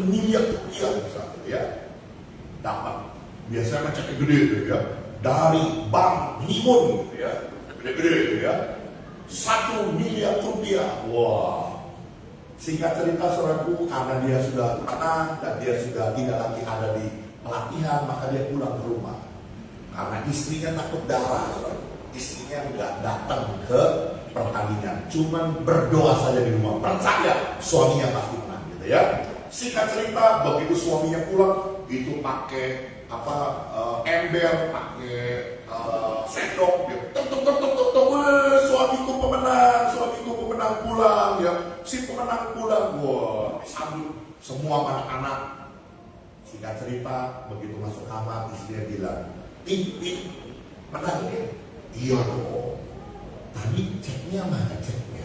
miliar rupiah misalnya, ya. Dapat. Biasanya ceknya gede gitu ya. Dari bank Nimun gitu ya. Gede-gede gitu ya. 1 miliar rupiah. Wah. Singkat cerita, saudaraku, karena dia sudah tenang dan dia sudah tidak lagi ada di pelatihan, maka dia pulang ke rumah. Karena istrinya takut darah, saudara. Istrinya nggak datang ke pertandingan, cuman berdoa saja di rumah, percaya suaminya pasti menang, gitu ya. Singkat cerita, begitu suaminya pulang, itu pakai ember, pakai sendok, dia suamiku pemenang pulang, ya. Si pemenang pulang, wah, disambut semua anak-anak. Singkat cerita, begitu masuk kamar, istrinya bilang, Pin, menang ya? Iya dong. Tadi ceknya mana ceknya?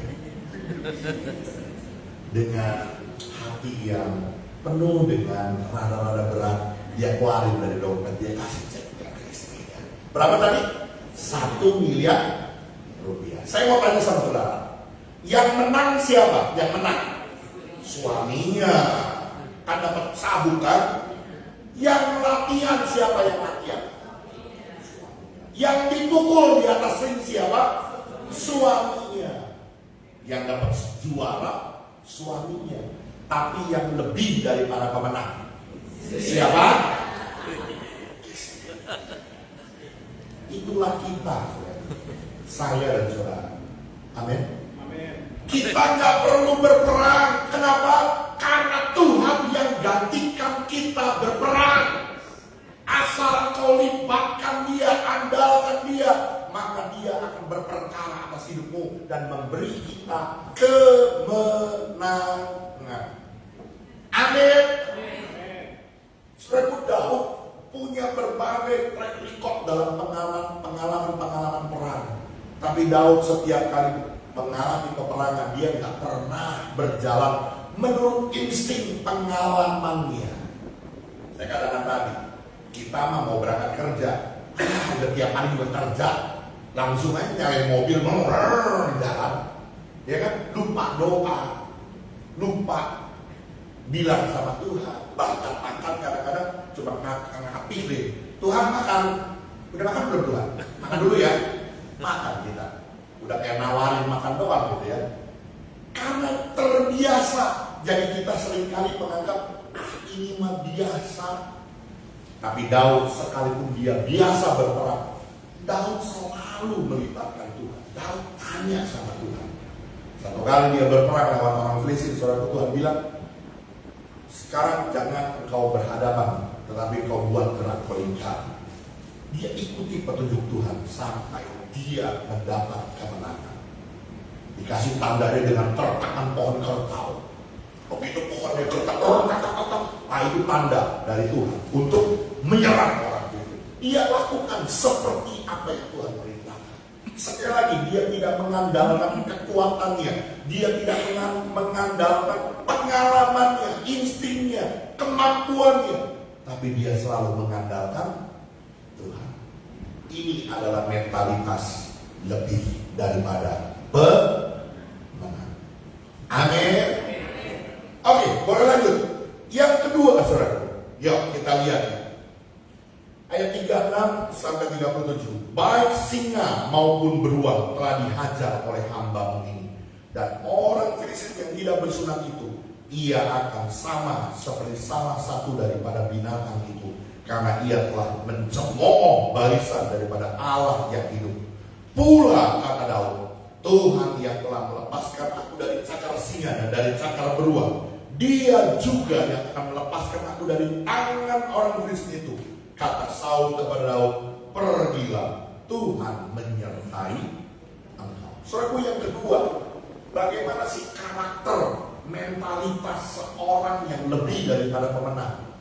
Dengan hati yang penuh dengan rada-rada berat, dia keluarin dari dompet, dia kasih ceknya ke istrinya. Berapa tadi? 1 miliar rupiah. Saya mau tanya sama saudara, yang menang siapa? Yang menang suaminya, kan dapat sabuk kan? Yang latihan siapa yang latihan? Yang dipukul di atas ring siapa? Suaminya. Yang dapat juara suaminya. Tapi yang lebih dari para pemenang siapa? Itulah kita, saya dan saudara. Amin. Kita nggak perlu berperang. Kenapa? Karena Tuhan yang gantikan kita berperang. Asal kau libatkan dia, andalkan dia, maka dia akan berperkara atas hidupmu dan memberi kita kemenangan. Amin. Saudaraku, Daud punya berbagai track record dalam pengalaman perang. Tapi Daud setiap kali mengalami peperangan, dia nggak pernah berjalan menurut insting pengalamannya. Saya katakan tadi, kita mah mau berangkat kerja, udah tiap hari juga kerja, langsung aja nyalain mobil mau jalan, ya kan? Lupa doa, lupa bilang sama Tuhan. Bahkan makan kadang-kadang cuma ngangkat piring. Tuhan makan, udah makan belum Tuhan? Makan dulu ya, makan kita. Udah kayak nawarin makan doang gitu ya. Karena terbiasa, jadi kita seringkali menganggap ini mah biasa. Tapi Daud sekalipun dia biasa berperang, Daud selalu melibatkan Tuhan. Daud tanya sama Tuhan. Satu kali dia berperang lawan orang Filistin, saudara Tuhan bilang, sekarang jangan engkau berhadapan, tetapi engkau buat gerak melingkar. Dia ikuti petunjuk Tuhan sampai dia mendapat kemenangan. Dikasih tandanya dengan tertakan pohon kertau. Begitu pohonnya kertau, nah itu tanda dari Tuhan untuk menyerang orang itu. Dia lakukan seperti apa yang Tuhan perintahkan. Sekali lagi, dia tidak mengandalkan kekuatannya, dia tidak mengandalkan pengalamannya, instingnya, kemampuannya, tapi dia selalu mengandalkan Tuhan. Ini adalah mentalitas lebih daripada pemenang. Amin. Oke, boleh lanjut. Yang kedua, saudara. Yuk kita lihat. Ayat 36 sampai 37. Baik singa maupun beruang telah dihajar oleh hamba-Mu ini. Dan orang Filistin yang tidak bersunat itu, ia akan sama seperti salah satu daripada binatang itu, karena ia telah mencemooh barisan daripada Allah yang hidup. Pula kata Daud, Tuhan yang telah melepaskan aku dari cakar singa dan dari cakar beruang, Dia juga yang akan melepaskan aku dari tangan orang Filistin itu. Kata Saul kepada Daud, pergilah, Tuhan menyertai engkau. Saudaraku, yang kedua, bagaimana sih karakter, mentalitas seorang yang lebih daripada pemenang?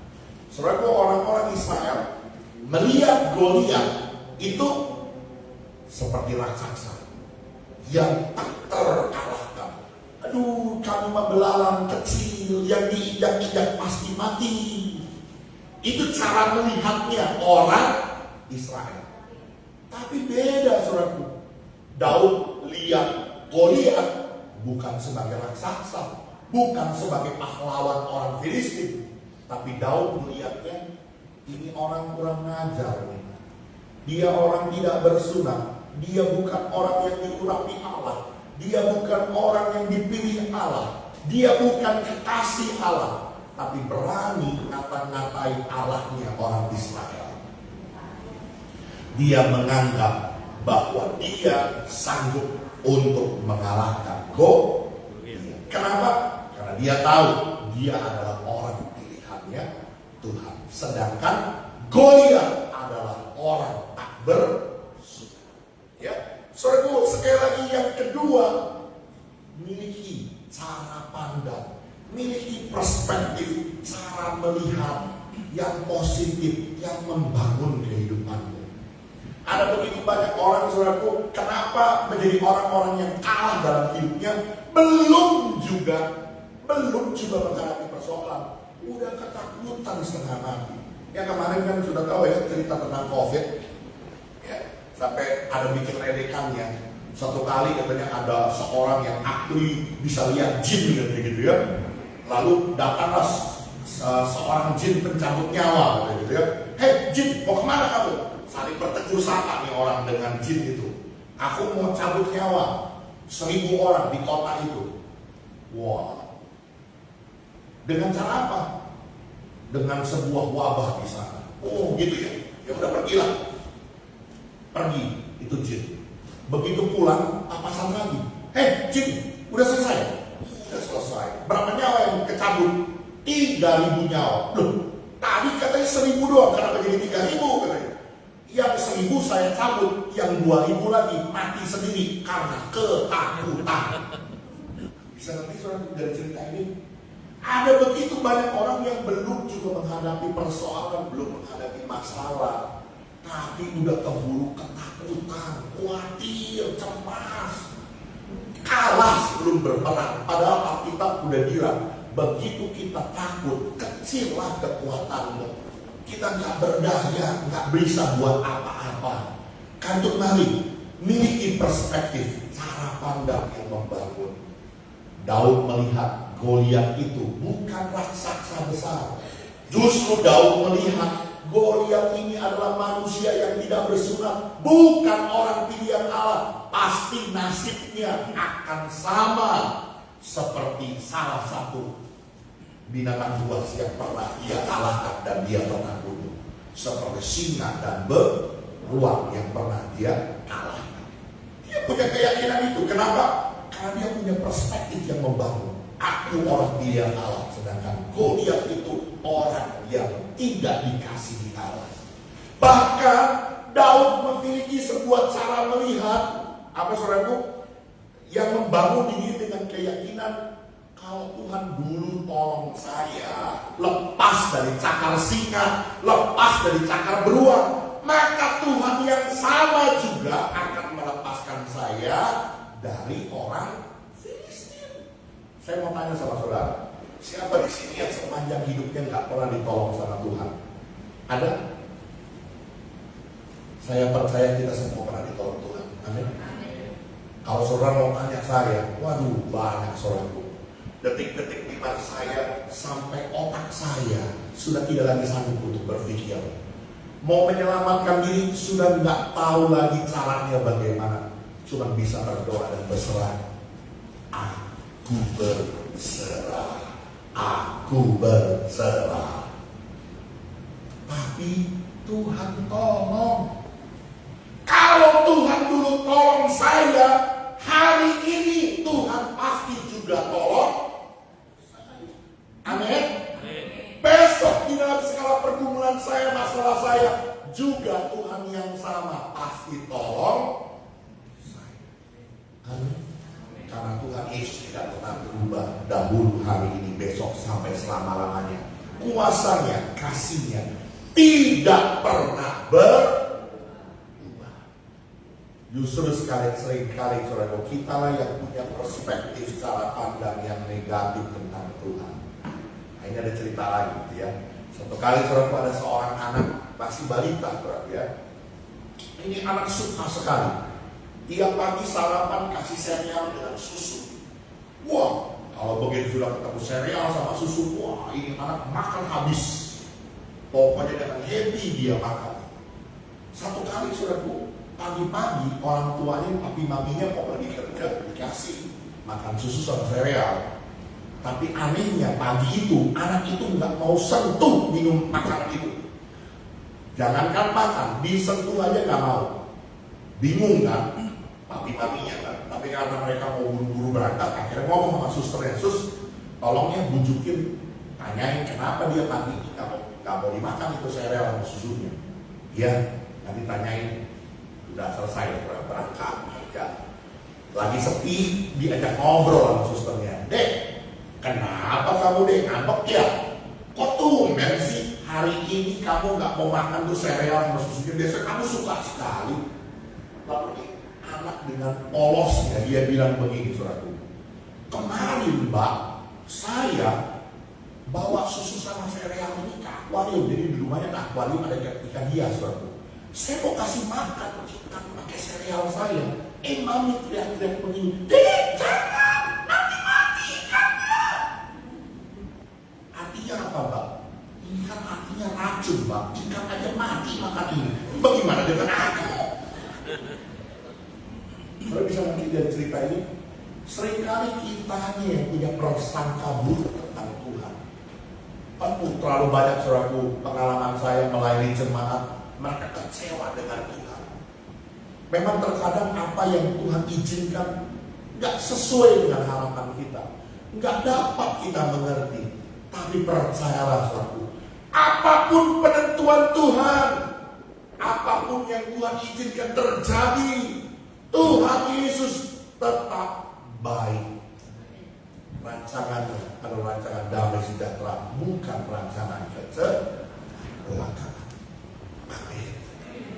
Saudaraku, orang-orang Israel melihat Goliat itu seperti raksasa yang tak terkalahkan. Aduh, kamu mah belalang kecil yang diinjak-injak pasti mati. Itu cara melihatnya orang Israel. Tapi beda, saudaraku. Daud lihat Goliat bukan sebagai raksasa, bukan sebagai pahlawan orang Filistin, tapi Daud melihatnya, ini orang kurang ngajar nih. Dia orang tidak bersunat, dia bukan orang yang diurapi Allah, dia bukan orang yang dipilih Allah, dia bukan kekasih Allah, tapi berani ngata-ngatain Allahnya orang Israel. Dia menganggap bahwa dia sanggup untuk mengalahkan Goliat. Kenapa? Karena dia tahu dia adalah orang pilihannya Tuhan. Sedangkan Goliat adalah orang tak bersuci. Ya, saudaraku, sekali lagi yang kedua, miliki cara pandang, miliki perspektif, cara melihat yang positif, yang membangun kehidupanmu. Ada begitu banyak orang, saudaraku, kenapa menjadi orang-orang yang kalah dalam hidupnya, belum juga menghadapi persoalan, udah ketakutan setengah mati. Yang kemarin kan sudah tahu ya cerita tentang COVID, ya, sampai ada bikin ledekannya. Satu kali katanya ada seorang yang ahli bisa lihat jin gitu ya, lalu datanglah seorang jin pencabut nyawa gitu ya. Hei jin, mau kemana kamu? Saling bertegur sapa nih orang dengan jin itu. Aku mau cabut nyawa 1000 orang di kota itu. Wah. Dengan cara apa? Dengan sebuah wabah di sana. Oh gitu ya. Ya udah pergilah. Pergi itu jin. Begitu pulang, papasan lagi. Hei jin, udah selesai? Udah selesai. Berapa nyawa yang kecabut? 3000 nyawa. Loh, tadi katanya 1000 doang, kenapa jadi 3000 katanya? Yang 1000 saya cabut, yang 2000 lagi mati sendiri karena ketakutan. Bisa ngerti saudara dari cerita ini? Ada begitu banyak orang yang belum juga menghadapi persoalan, belum menghadapi masalah, tapi udah keburu ketakutan, khawatir, cemas, kalah sebelum berperang. Padahal Alkitab udah bilang, begitu kita takut, kecillah kekuatanmu. Kita nggak berdaya, nggak bisa buat apa-apa. Kantuk mari, miliki perspektif, cara pandang yang membangun. Daud melihat Goliat itu bukan raksasa besar. Justru Daud melihat Goliat ini adalah manusia yang tidak bersunat, bukan orang pilihan Allah. Pasti nasibnya akan sama seperti salah satu binatang buas yang pernah dia kalahkan dan dia pernah bunuh, seperti singa dan beruang yang pernah dia kalahkan. Dia punya keyakinan itu. Kenapa? Karena dia punya perspektif yang membangun. Aku orang pilihan Allah, sedangkan Goliat itu orang yang tidak dikasihi Allah. Bahkan Daud memiliki sebuah cara melihat, apa saudaraku, yang membangun diri dengan keyakinan, kalau Tuhan dulu tolong saya lepas dari cakar singa, lepas dari cakar beruang, maka Tuhan yang sama juga akan melepaskan saya dari orang Filistin. Saya mau tanya sama saudara, siapa di sini yang sepanjang hidupnya nggak pernah ditolong sama Tuhan? Ada? Saya percaya kita semua pernah ditolong Tuhan. Amin. Kalau saudara mau tanya saya, waduh banyak saudaraku. Detik-detik di mana saya sampai otak saya sudah tidak lagi sanggup untuk berpikir. Mau menyelamatkan diri sudah nggak tahu lagi caranya bagaimana. Cuma bisa berdoa dan berserah. Aku berserah. Aku berserah. Tapi Tuhan tolong. Kalau Tuhan dulu tolong saya, hari ini Tuhan pasti juga tolong saya. Amin. Besok di dalam segala pergumulan saya, masalah saya, juga Tuhan yang sama pasti tolong saya. Amin. Karena Tuhan Yesus tidak pernah berubah dahulu, hari ini, besok, sampai selama-lamanya. Kuasanya, kasihnya tidak pernah berubah. Justru seringkali saudara, kita lah yang punya perspektif cara pandang yang negatif tentang Tuhan. Nah, ini ada cerita lagi gitu ya. Satu kali saudara, ada seorang anak masih balita saudara ya. Ini anak suka sekali. Tiap pagi sarapan kasih sereal dengan susu. Wah, kalau begitu sudah ketemu sereal sama susu, wah ini anak makan habis. Pokoknya dengan happy dia makan. Satu kali saudaraku, pagi-pagi orang tuanya, papi maminya kok pergi kerja, dikasih makan susu sama sereal. Tapi anehnya pagi itu anak itu nggak mau sentuh minum makanan itu. Jangankan makan, disentuh aja nggak mau. Bingung kan? Papi maminya kan. Tapi karena mereka mau buru-buru berangkat, akhirnya ngomong sama susternya, sus, tolongnya bujukin, tanyain kenapa dia pagi itu nggak mau dimakan itu sereal sama susunya. Iya, nanti tanyain. Udah selesai berangkat ya. Lagi sepi, diajak ngobrol sama susternya. Dek, kenapa kamu dek ngambek ya? Kok tumben sih hari ini kamu nggak mau makan tuh sereal sama susunya? Biasanya kamu suka sekali. Lalu anak dengan polosnya dia bilang begini saudaraku. Kemarin mbak, saya bawa susu sama sereal ini ke akuarium. Jadi di rumahnya ke akuarium ada ikan hias saudaraku. Saya mau kasih makan ikan pakai sereal saya. Mami teriak-teriak begini, Dek, jangan, nanti mati ikannya. Artinya apa, Mbak? Ini kan artinya racun, Mbak. Ikan aja mati makan ini. Bagaimana dengan aku? Kalau bisa ngerti dari cerita ini, seringkali kita yang punya prasangka buruk tentang Tuhan. Terlalu banyak saudaraku pengalaman saya melayani jemaat, mereka kecewa dengan Tuhan. Memang terkadang apa yang Tuhan izinkan gak sesuai dengan harapan kita, gak dapat kita mengerti. Tapi percayalah saudaraku, apapun penentuan Tuhan, apapun yang Tuhan izinkan terjadi, Tuhan Yesus tetap baik. Rancangannya adalah rancangan damai sejahtera, bukan rancangan kecelakaan. Amin.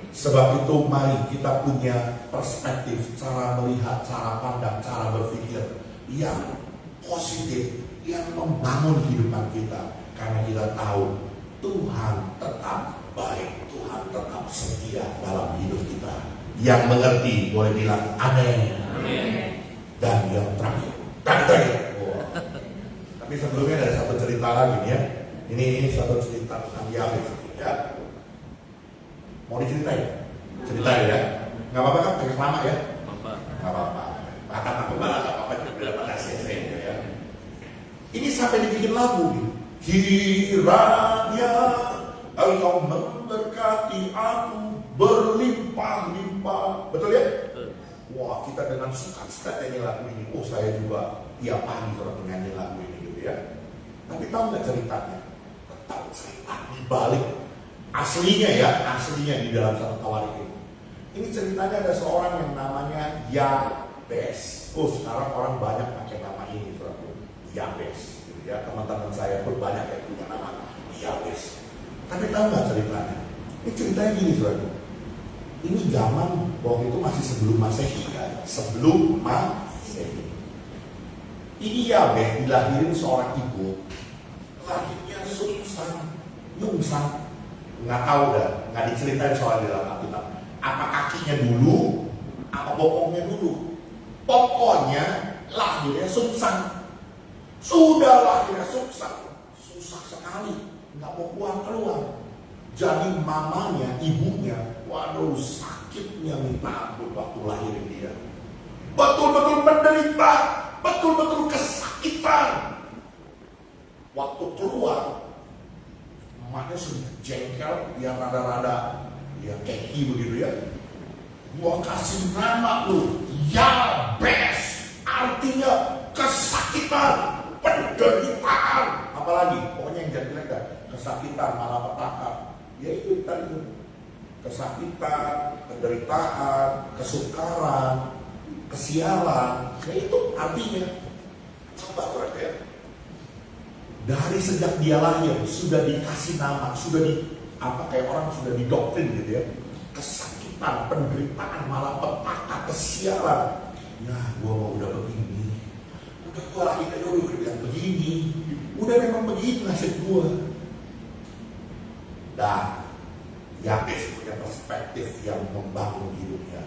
Sebab itu mari kita punya perspektif, cara melihat, cara pandang, cara berpikir yang positif, yang membangun kehidupan kita. Karena kita tahu Tuhan tetap baik, Tuhan tetap setia dalam hidup kita. Yang mengerti boleh bilang amin. Dan yang terakhir, tapi sebelumnya ada satu cerita lagi ya. Ini satu cerita tentang Yabes ya. Mau diceritain? Ceritain ya. Nggak apa-apa kan? Jangan lama ya. Nggak apa-apa. Bahkan aku malah nggak apa-apa juga dapat CC ya. Ini sampai dibikin lagu nih. Kiranya Engkau memberkati aku berlimpah-limpah. Betul ya? Wah, kita dengan suka-suka nyanyi lagu ini. Oh, saya juga tiap pagi kalau nyanyi lagu ini gitu ya. Tapi tahu nggak ceritanya? Tahu cerita di balik aslinya ya, aslinya di dalam satu tawarik ini. Ini ceritanya ada seorang yang namanya Yabes. Oh, sekarang orang banyak pakai nama ini, Yabes. Gitu ya, teman-teman saya pun banyak yang punya nama Yabes. Tapi tahu nggak ceritanya? Ini ceritanya gini, saudara. Ini zaman waktu itu masih sebelum Masehi kan? Sebelum Masehi. Ini Yabes dilahirin seorang ibu. Lahirnya nyungsang. Nggak tahu dah, nggak diceritain soal di dalam Alkitab. Apa kakinya dulu, apa bokongnya dulu. Pokoknya lahirnya sungsang. Sudah lahirnya sungsang, susah sekali, nggak mau keluar. Jadi mamanya, ibunya, waduh sakitnya minta ampun waktu lahirin dia. Betul-betul menderita, betul-betul kesakitan. Waktu keluar, emaknya sudah jengkel, dia rada-rada, dia keki begitu ya. Gua kasih nama lu, Yabes, artinya kesakitan, penderitaan. Apalagi, pokoknya yang jelek dah, kesakitan, malapetaka. Ya itu tadi, kesakitan, penderitaan, kesukaran, kesialan. Ya itu artinya. Coba perhatian. Dari sejak dia lahir sudah dikasih nama, sudah kayak orang sudah didoktrin gitu ya. Kesakitan, penderitaan, malapetaka, kesialan. Ya, gua mau udah begini. Udah gua lahir dulu udah begini. Udah memang begini nasib gua. Dan Yabes punya perspektif yang membangun hidupnya.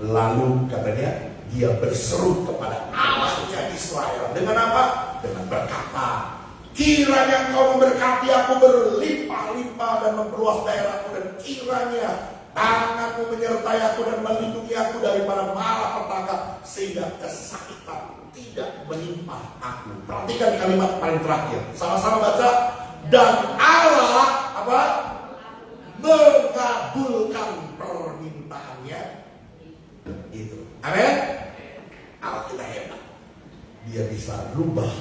Lalu katanya dia berseru kepada Allahnya Israel. Dengan apa? Dengan berkata, kiranya engkau memberkati aku berlimpah-limpah dan memperluas daerahku, dan kiranya tanganmu menyertai aku dan melindungi aku daripada malapetaka, sehingga kesakitan tidak menimpa aku. Perhatikan kalimat paling terakhir. Sama-sama baca. Dan Allah apa? Mengabulkan permintaannya. Itu. Amin. Allah kita hebat. Dia bisa rubah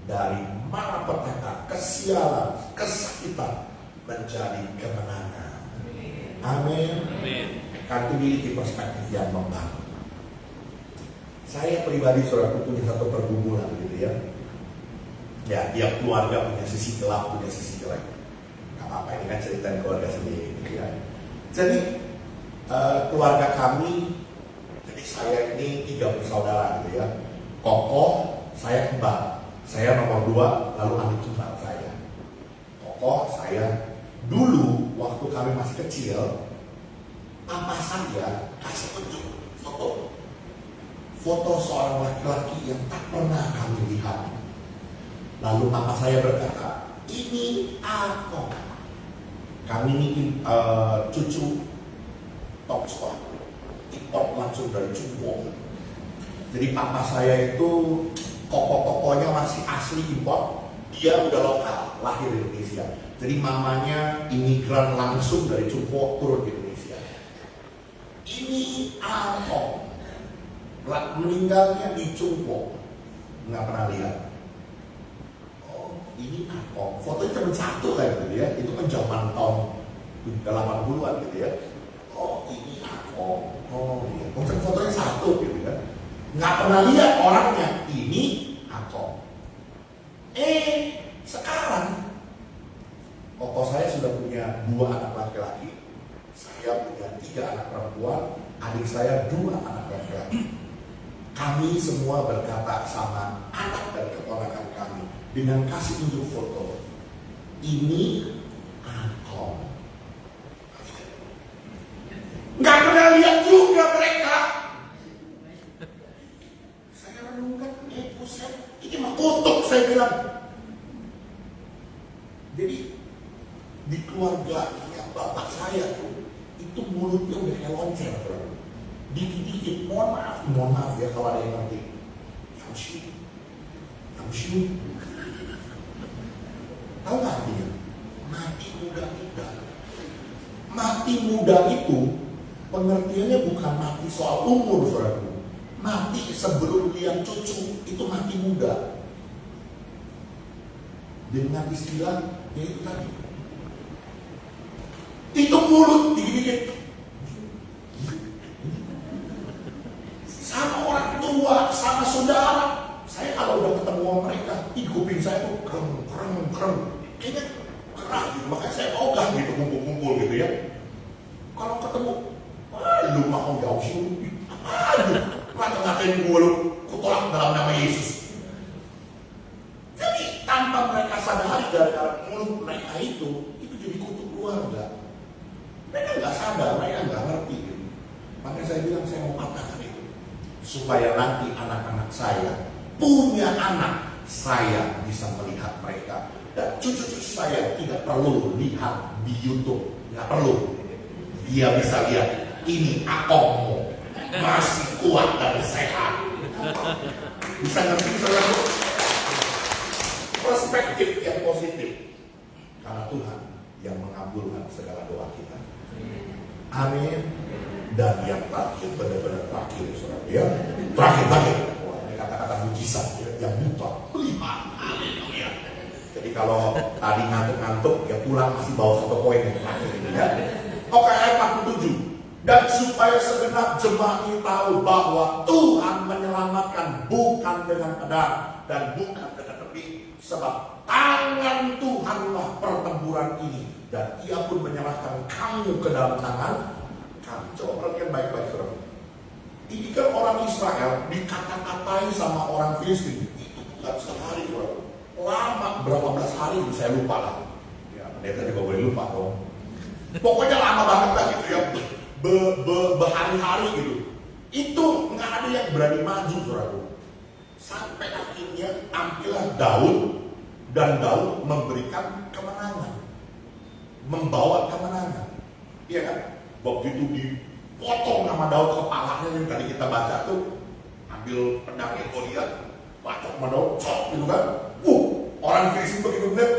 dari malapetaka, kesialan, kesakitan menjadi kemenangan. Amin. Karena memiliki perspektif yang membangun. Saya pribadi saudaraku punya satu pergumulan gitu ya. Ya, tiap keluarga punya sisi gelap, punya sisi jelek. Gak apa-apa, ini kan cerita keluarga sendiri gitu ya. Jadi keluarga kami, jadi saya ini 3 bersaudara gitu ya. Kokoh, saya kembar. Saya nomor 2, lalu adik kembar saya. Kokoh, saya dulu waktu kami masih kecil, papa saya kasih tunjuk foto seorang laki-laki yang tak pernah kami lihat. Lalu papa saya berkata, ini aku. Kami ini cucu top squad, import langsung dari Cungkuang. Jadi papa saya itu kokoh-kokohnya masih asli import, dia udah lokal, lahir di Indonesia. Jadi mamanya imigran langsung dari Cungkuang turun di Indonesia. Ini aku, meninggalnya di Cungkuang, nggak pernah lihat. Ini aku, fotonya cuma satu lah gitu ya, itu kan zaman tahun 80-an gitu ya. Oh ini aku, oh iya, fotonya satu gitu kan. Nggak pernah lihat orangnya, ini aku. Sekarang koko saya sudah punya 2 anak laki-laki, saya punya 3 anak perempuan, adik saya 2 anak laki-laki. Kami semua berkata sama anak dan keponakan kami dengan kasih tunjuk foto, ini aku. Nggak pernah lihat juga mereka. Saya renungkan, buset, ini mah kutuk, saya bilang. Jadi di keluarga bapak saya tuh, itu mulutnya udah kayak loncer, bro. Dikit-dikit, mohon maaf ya kalau ada yang ngerti. Yamshu. Tahu nggak artinya? Mati muda-muda. Mati muda itu pengertiannya bukan mati soal umur, saudaraku. Mati sebelum lihat cucu, itu mati muda. Dengan istilah yaitu tadi. Itu mulut dikit-dikit. Sama orang tua, sama saudara. Saya kalau udah ketemu sama mereka, kuping saya tuh krem. Kayaknya kerah gitu, makanya saya ogah gitu, kumpul-kumpul gitu ya. Kalau ketemu, lu mau jauh sih, apa ngatain gue lu, kutolak dalam nama Yesus. Jadi tanpa mereka sadari dari mulut mereka itu jadi kutuk keluarga. Mereka nggak sadar, mereka nggak ngerti. Gitu. Makanya saya bilang saya mau katakan itu supaya nanti anak-anak saya punya anak, saya bisa melihat mereka, dan cucu-cucu saya tidak perlu lihat di YouTube, nggak perlu. Dia bisa lihat ini akongmu masih kuat dan sehat. Bisa ngerti saudara? Perspektif yang positif, karena Tuhan yang mengabulkan segala doa kita. Amin. Dan yang terakhir, benar-benar terakhir saudara, ya terakhir. Wah, ini kata-kata mujizat ya, yang buta melihat. Haleluya. Jadi kalau tadi ngantuk-ngantuk, ya pulang masih bawa satu poin yang terakhir ini ya. Oke, ayat 47. Dan supaya segenap jemaat ini tahu bahwa Tuhan menyelamatkan bukan dengan pedang dan bukan dengan tepi, sebab tangan Tuhanlah pertempuran ini, dan Ia pun menyerahkan kamu ke dalam tangan kami. Coba perhatikan baik-baik saudara. Ini kan orang Israel dikata-katai sama orang Filistin. Itu bukan sehari saudara. Lama, berapa belas hari saya lupa lah. Ya, pendeta juga boleh lupa dong. Pokoknya lama banget lah gitu ya. Berhari-hari gitu. Itu nggak ada yang berani maju saudara. Sampai akhirnya tampillah Daud, dan Daud memberikan kemenangan, membawa kemenangan. Iya kan? Begitu dipotong nama Daud kepalanya yang tadi kita baca tuh, ambil pedangnya Goliat, bacok sama Daud, cok gitu kan. Orang Filistin begitu melihat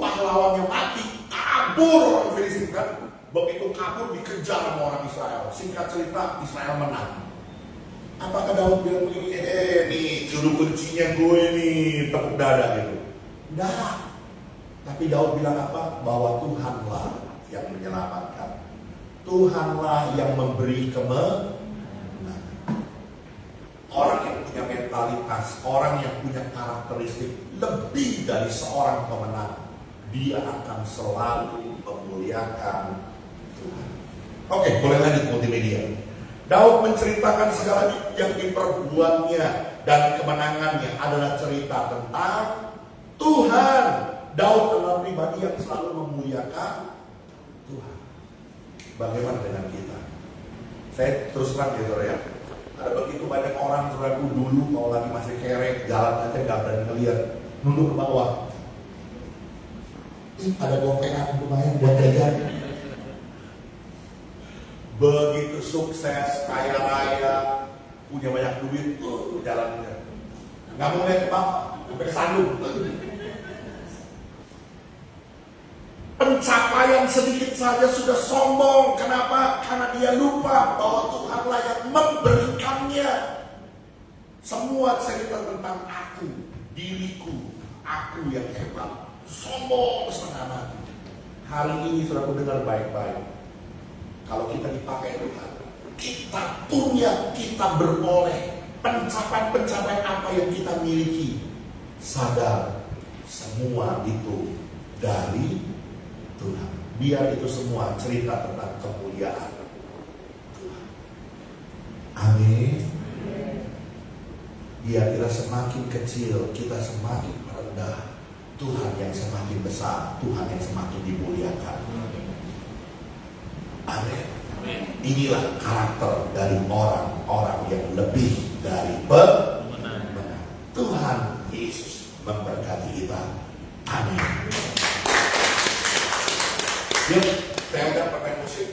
pahlawannya mati, kabur orang Filistin kan. Begitu kabur dikejar sama orang Israel. Singkat cerita, Israel menang. Apakah Daud bilang begini, nih juru kuncinya gue nih, tepuk dada gitu? Enggak. Tapi Daud bilang apa? Bahwa Tuhanlah yang menyelamatkan. Tuhanlah yang memberi kemenangan. Orang yang punya mentalitas, orang yang punya karakteristik lebih dari seorang pemenang, dia akan selalu memuliakan Tuhan. Oke, boleh lanjut multimedia. Daud menceritakan segala yang diperbuatnya dan kemenangannya adalah cerita tentang Tuhan. Daud adalah pribadi yang selalu memuliakan Tuhan. Bagaimana dengan kita? Saya terus terang ya saudara ya. Ada begitu banyak orang saudaraku dulu kalau lagi masih kerek, jalan aja gak berani ngeliat, nunduk ke bawah. Ada gopengan lumayan buat jajan. Begitu sukses, kaya raya, punya banyak duit, jalannya nggak mau lihat ke bawah, sampai kesandung. Pencapaian sedikit saja sudah sombong. Kenapa? Karena dia lupa bahwa Tuhanlah yang memberikannya. Semua cerita tentang aku, diriku, aku yang hebat, sombong setengah mati. Hari ini sudah dengar baik-baik. Kalau kita dipakai Tuhan, kita punya, kita beroleh pencapaian-pencapaian apa yang kita miliki. Sadar, semua itu dari Tuhan. Biar itu semua cerita tentang kemuliaan Tuhan. Amin. Biar kita semakin kecil, kita semakin rendah, Tuhan yang semakin besar, Tuhan yang semakin dimuliakan. Amin. Inilah karakter dari orang-orang yang lebih dari pemenang. Tuhan Yesus memberkati kita. Amin. Yuk, saya udah pakai musik.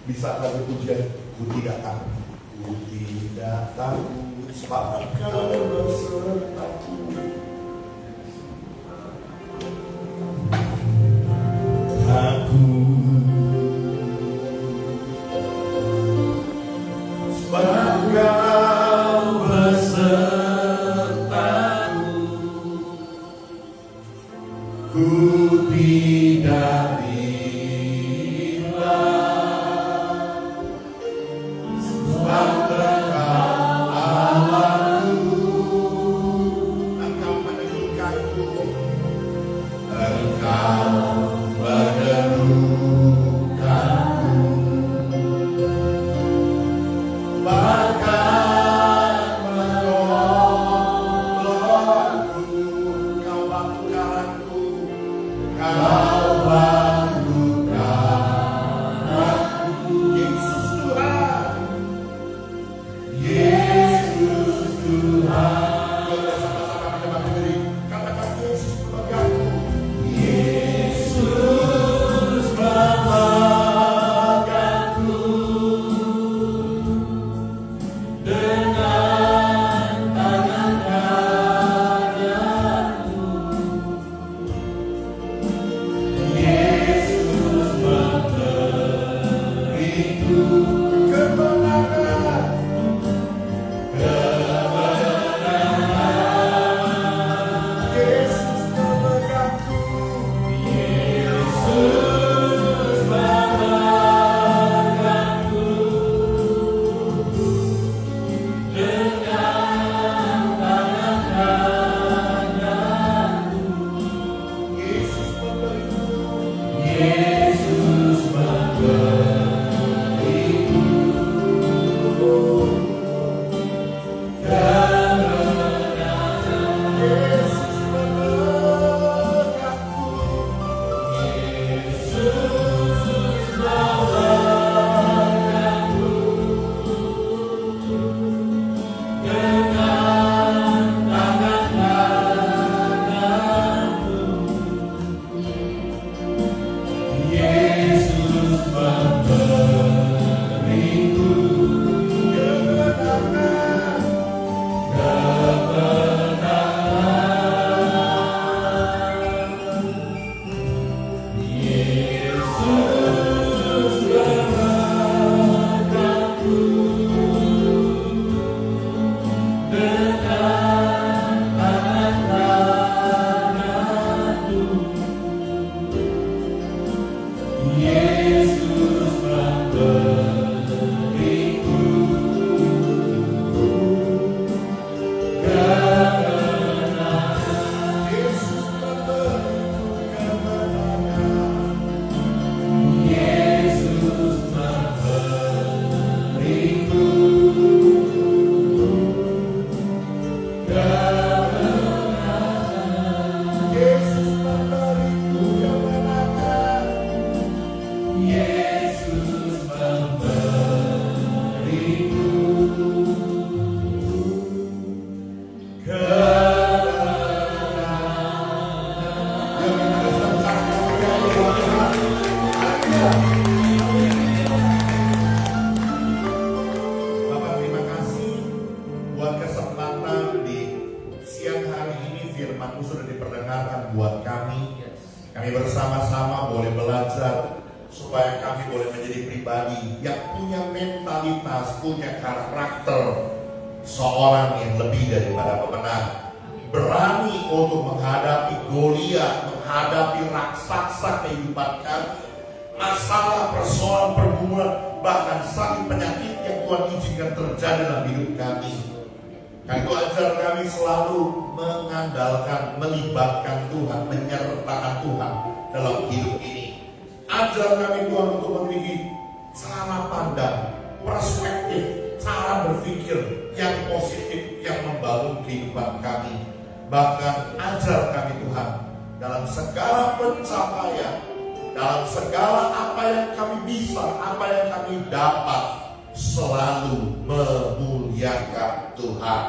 Bisa lagu pujian, ku tidak takut, ku tidak takut, sebab Engkau besertaku. Engkau firman-Mu sudah diperdengarkan buat kami. Kami bersama-sama boleh belajar supaya kami boleh menjadi pribadi yang punya mentalitas, punya karakter seorang yang lebih daripada pemenang. Berani untuk menghadapi Goliat, menghadapi raksasa kehidupan kami, masalah, persoalan, pergumulan, bahkan sakit penyakit yang Tuhan izinkan terjadi dalam hidup kami. Karena itu ajar kami selalu mengandalkan, melibatkan Tuhan, menyertakan Tuhan dalam hidup ini. Ajar kami Tuhan untuk memiliki cara pandang, perspektif, cara berpikir yang positif, yang membangun kehidupan kami. Bahkan ajar kami Tuhan dalam segala pencapaian, dalam segala apa yang kami bisa, apa yang kami dapat, selalu memuliakan Tuhan.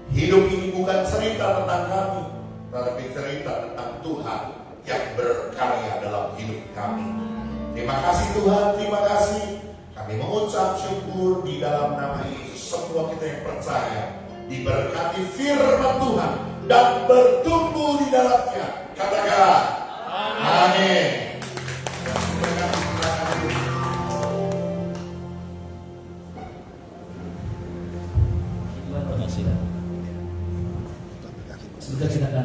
Hidup ini bukan cerita tentang kami, tetapi cerita tentang Tuhan yang berkarya dalam hidup kami. Terima kasih Tuhan, terima kasih. Kami mengucap syukur di dalam nama Yesus. Semua kita yang percaya diberkati firman Tuhan dan bertumbuh di dalamnya. Katakan amin. Sebentar kita akan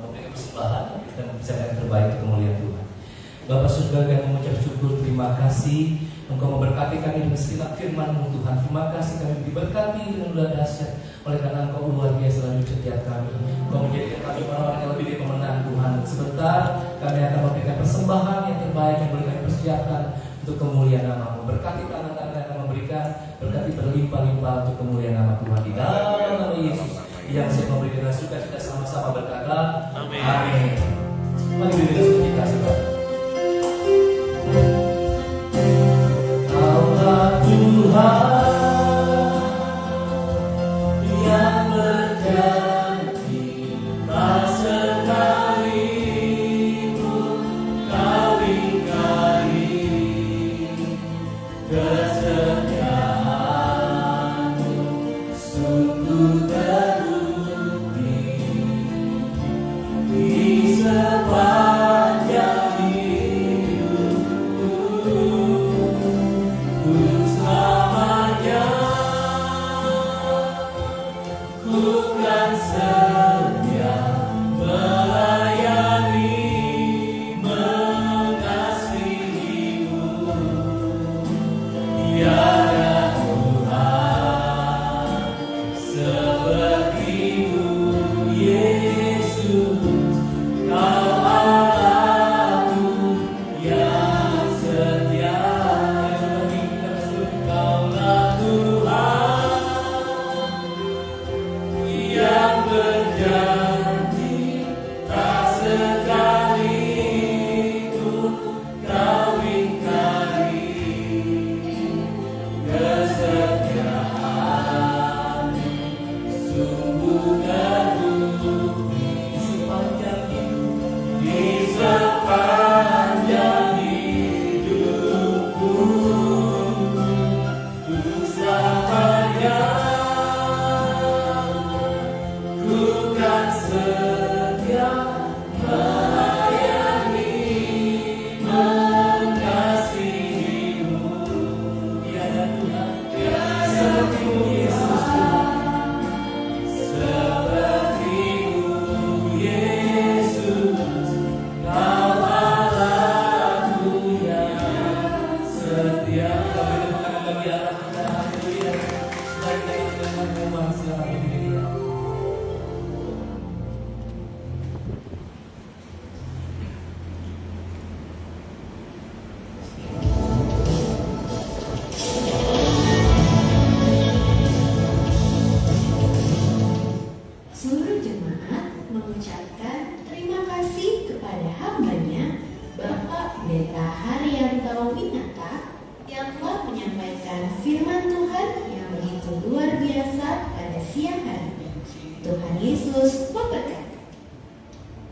memberikan persembahan, kita membicarakan yang terbaik untuk kemuliaan Tuhan. Bapak surga, kami mengucap syukur, terima kasih Engkau memberkati kami dengan segala firman-Mu Tuhan. Terima kasih kami diberkati dengan luar dahsyat oleh karena Engkau luar biasa dalam setiap kami. Engkau menjadikan kami orang-orang yang lebih dari pemenang Tuhan. Sebentar kami akan memberikan persembahan yang terbaik yang boleh kami persiapkan untuk kemuliaan nama-Mu. Berkati tangan-tangan yang akan memberikan, berkati berlimpah-limpah untuk kemuliaan nama Tuhan. Di dalam nama Yesus yang saya memberi dengan sukacita sama-sama berkata amin. Mari kita suka cita. Kaulah Tuhan yang berjanji, tak sekalipun Kau ingkari kesetiaan-Mu sungguh terbukti di sepanjang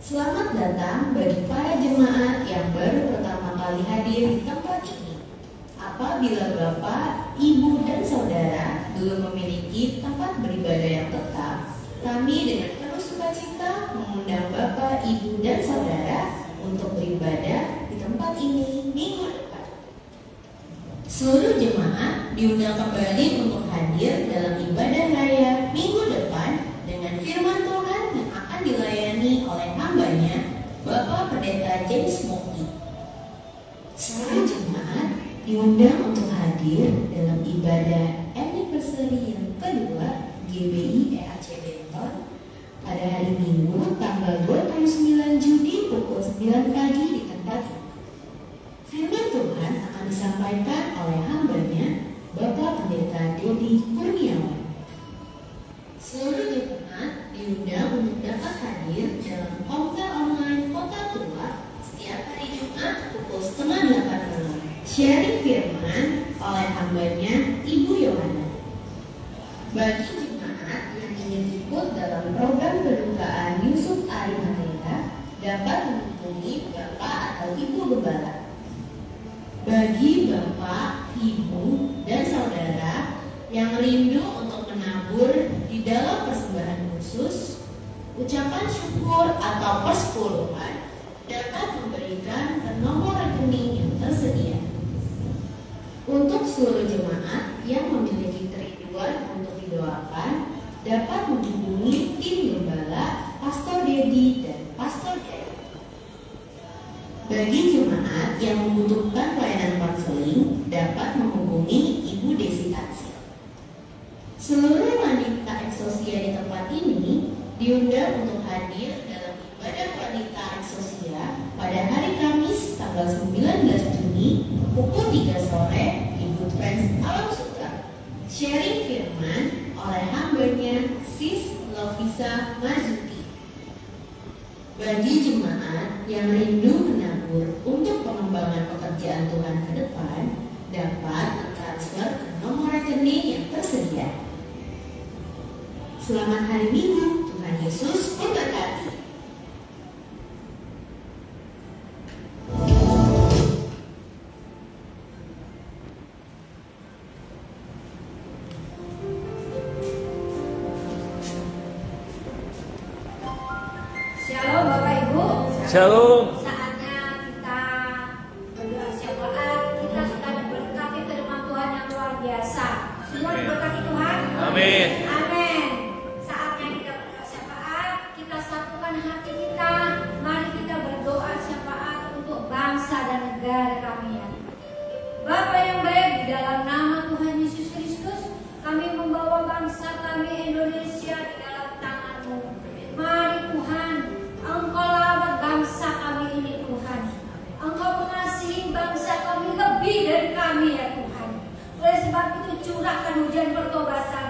Selamat datang bagi para jemaat yang baru pertama kali hadir di tempat ini. Apabila Bapak, Ibu, dan Saudara belum memiliki tempat beribadah yang tetap, kami dengan penuh sukacita sukacita mengundang Bapak, Ibu, dan Saudara untuk beribadah di tempat ini minggu depan. Seluruh jemaat diundang kembali untuk hadir dalam ibadah raya minggu depan dengan firman Tuhan yang akan dilayani oleh hambanya, Bapak Pendeta James Mokti. Seluruh jemaat diundang untuk hadir dalam ibadah anniversary yang kedua GBI EAC Benton pada hari Minggu tanggal 29 Juni pukul 9 pagi di tempat ini. Firman Tuhan akan disampaikan oleh hambanya, Bapak Pendeta Dedi Kurniawan. Seluruh jemaat diundang untuk dapat hadir dalam konfer online Kota Tua setiap hari Jumat pukul 7:30 malam. Sharing firman oleh hambanya, Ibu Yohana. Bagi jemaat yang ingin ikut dalam program kedukaan Yusuf Arimatea dapat menghubungi Bapak atau Ibu Gembala. Bagi Bapak, Ibu, dan Saudara yang rindu untuk menabur di dalam persembahan khusus, ucapan syukur atau persepuluhan dapat memberikan ke nomor rekening yang tersedia. Untuk seluruh jemaat yang memiliki kerinduan untuk didoakan, dapat menghubungi tim gembala, Pastor Dedi dan Pastor Dedi. Bagi jemaat yang membutuhkan pelayanan konseling, dapat menghubungi Ibu Desi Tansil. Seluruh wanita eksosia di tempat ini diundang untuk hadir dalam ibadah wanita eksosia pada hari Kamis tanggal 19 Juni pukul 3 sore di Good Friends Alam Sutra. Sharing firman oleh hambanya Sis Lovisa Mazuki. Bagi jemaat yang rindu menabur untuk pengembangan pekerjaan Tuhan ke depan, dapat mentransfer ke nomor rekening yang tersedia. Selamat hari Minggu, Tuhan Yesus memberkati. Shalom Bapak Ibu. Shalom. Saatnya kita berdoa syafaat. Kita sudah diberkati firman Tuhan yang luar biasa. Semua diberkati Tuhan. Amin. Amin. Saatnya kita berdoa syafaat. Kita satukan hati kita. Mari kita berdoa syafaat untuk bangsa dan negara kami ya. Bapa yang baik, di dalam nama Tuhan Yesus Kristus, kami membawa bangsa kami Indonesia di dalam tangan-Mu. Mari Tuhan, Engkau lawat bangsa kami ini Tuhan. Engkau mengasihi bangsa kami lebih dari kami ya Tuhan. Oleh sebab itu curahkan hujan pertobatan,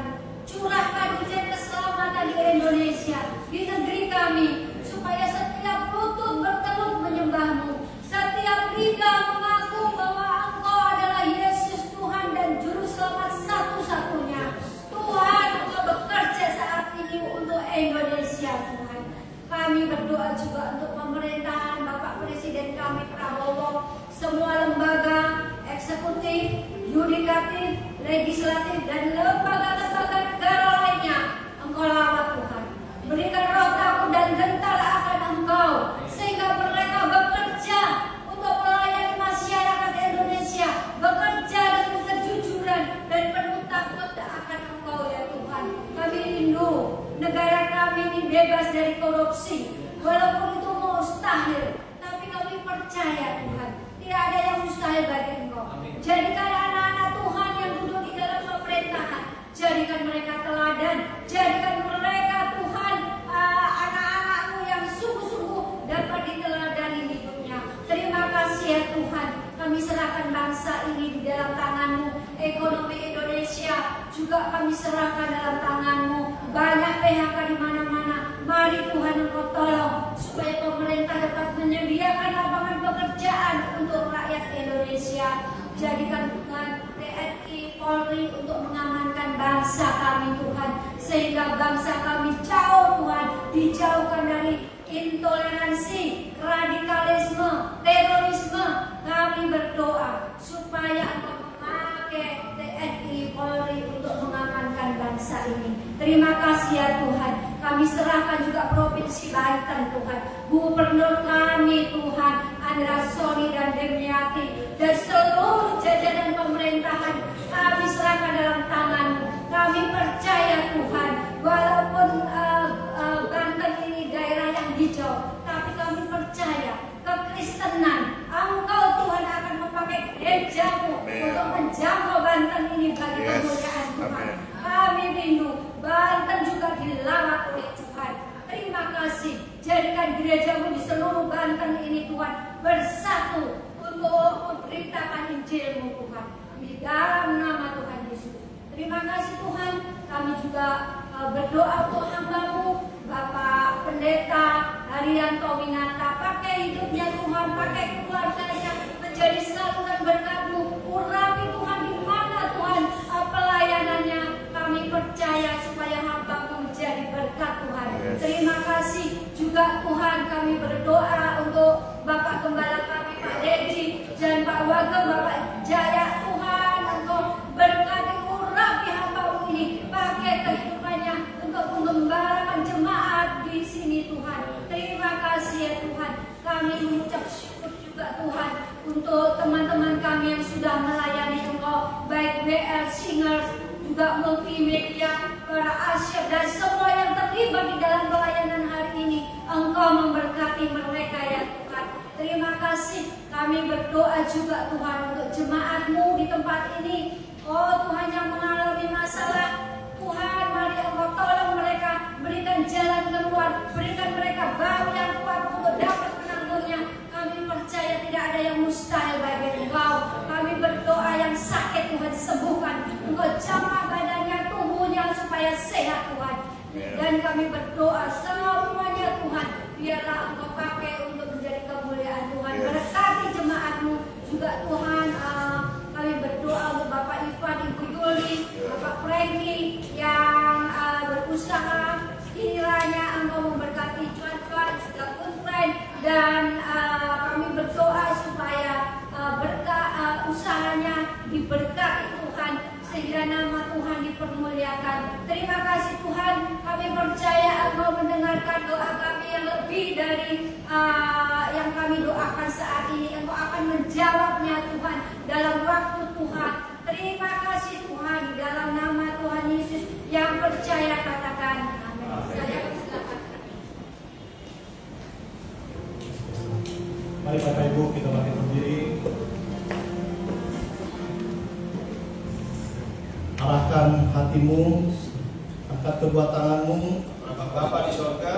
curahkan hujan keselamatan di Indonesia, di negeri kami, supaya setiap lutut berteluk menyembah-Mu, setiap lidah mengaku bahwa Engkau adalah Yesus Tuhan dan Juru Selamat satu-satunya. Tuhan, Engkau bekerja saat ini untuk Indonesia Tuhan. Kami berdoa juga untuk pemerintahan Bapak Presiden kami Prabowo, semua lembaga eksekutif, yudikatif, legislatif, dan lembaga-lembaga negara lainnya. Engkau lawat Tuhan. Berikan roh takut dan gentar akan Engkau, sehingga mereka bekerja untuk melayani masyarakat Indonesia, bekerja dengan kejujuran dan penuh takut akan Engkau ya Tuhan. Kami rindu negara kami ini bebas dari korupsi, walaupun itu mustahil, tapi kami percaya Tuhan, tidak ada yang mustahil bagi Engkau. Jadikan anak-anak Tuhan yang duduk di dalam pemerintahan, jadikan mereka teladan, jadikan mereka Tuhan anak-anak-Mu yang sungguh-sungguh dapat diteladani hidupnya. Terima kasih ya Tuhan, kami serahkan bangsa ini di dalam tangan-Mu. Ekonomi Indonesia juga kami serahkan dalam tangan-Mu. Banyak PHK di mana-mana. Mari Tuhan Engkau tolong supaya pemerintah dapat menyediakan lapangan pekerjaan untuk rakyat Indonesia. Jadikan Tuhan TNI, Polri untuk mengamankan bangsa kami Tuhan, sehingga bangsa kami jauh Tuhan, dijauhkan dari intoleransi, radikalisme, terorisme. Kami berdoa supaya Engkau memakai TNI, Polri untuk mengamankan bangsa ini. Terima kasih ya Tuhan. Kami serahkan juga Provinsi Banten Tuhan, Gubernur kami Tuhan, Andra Soni dan Demiati, dan seluruh jajaran pemerintahan kami serahkan dalam tangan-Mu. Kami percaya Tuhan, walaupun Banten ini daerah yang hijau, tapi kami percaya kekristenan, Engkau Tuhan akan memakai gereja-Mu untuk menjangkau Banten ini bagi kemuliaan Tuhan. Kami rindu Banten juga dilawat oleh Tuhan. Terima kasih, jadikan gereja-Mu di seluruh Banten ini Tuhan bersatu untuk memberitakan Injil-Mu Tuhan, di dalam nama Tuhan Yesus. Terima kasih Tuhan. Kami juga berdoa untuk hamba-Mu Bapak Pendeta Haryanto Winata. Pakai hidupnya Tuhan, pakai keluarganya menjadi saluran berkat-Mu. Urapi Tuhan di mana Tuhan pelayanannya. Kami percaya supaya hamba-Mu menjadi berkat Tuhan. Terima kasih juga Tuhan. Kami berdoa untuk Bapak Gembala kami Pak Dedi dan Pak Wagem Bapak Jaya. Tuhan Engkau berkati, urapi hamba-Mu ini, pakai kehidupannya untuk mengembalakan jemaat di sini Tuhan. Terima kasih ya Tuhan. Kami mengucap syukur juga Tuhan untuk teman-teman kami yang sudah melayani Engkau, baik WL Singers, juga multimedia, para asyik dan semua yang terlibat di dalam pelayanan hari ini. Engkau memberkati mereka ya Tuhan. Terima kasih. Kami berdoa juga Tuhan untuk jemaat-Mu di tempat ini. Oh Tuhan, yang mengalami masalah, Tuhan mari Engkau tolong mereka, berikan jalan keluar, berikan mereka bahu yang kuat untuk dapat menanggungnya. Kami percaya tidak ada yang mustahil bagi Engkau. Kami berdoa yang sakit Tuhan sembuhkan, Engkau jamah badannya, tubuhnya supaya sehat Tuhan. Dan kami berdoa semuanya Tuhan, biarlah Engkau pakai untuk menjadi kemuliaan Tuhan. Berkati jemaat-Mu juga Tuhan. Kami berdoa untuk Bapak Ivan, Ibu Yuli, Bapak Franky yang berusaha. Kiranya Engkau memberkati cuan-cuan, juga good friend, dan kami berdoa supaya berkah usahanya diberkati Tuhan, sehingga nama Tuhan dipermuliakan. Terima kasih Tuhan. Kami percaya Engkau mendengarkan doa kami yang lebih dari yang kami doakan saat ini. Engkau akan menjawabnya Tuhan dalam waktu Tuhan. Terima kasih Tuhan. Dalam nama Tuhan Yesus yang percaya katakan amin. Saya persilakan. Mari Bapak Ibu kita bangkit berdiri. Arahkan hatimu, angkat kedua tanganmu, Bapa di sorga.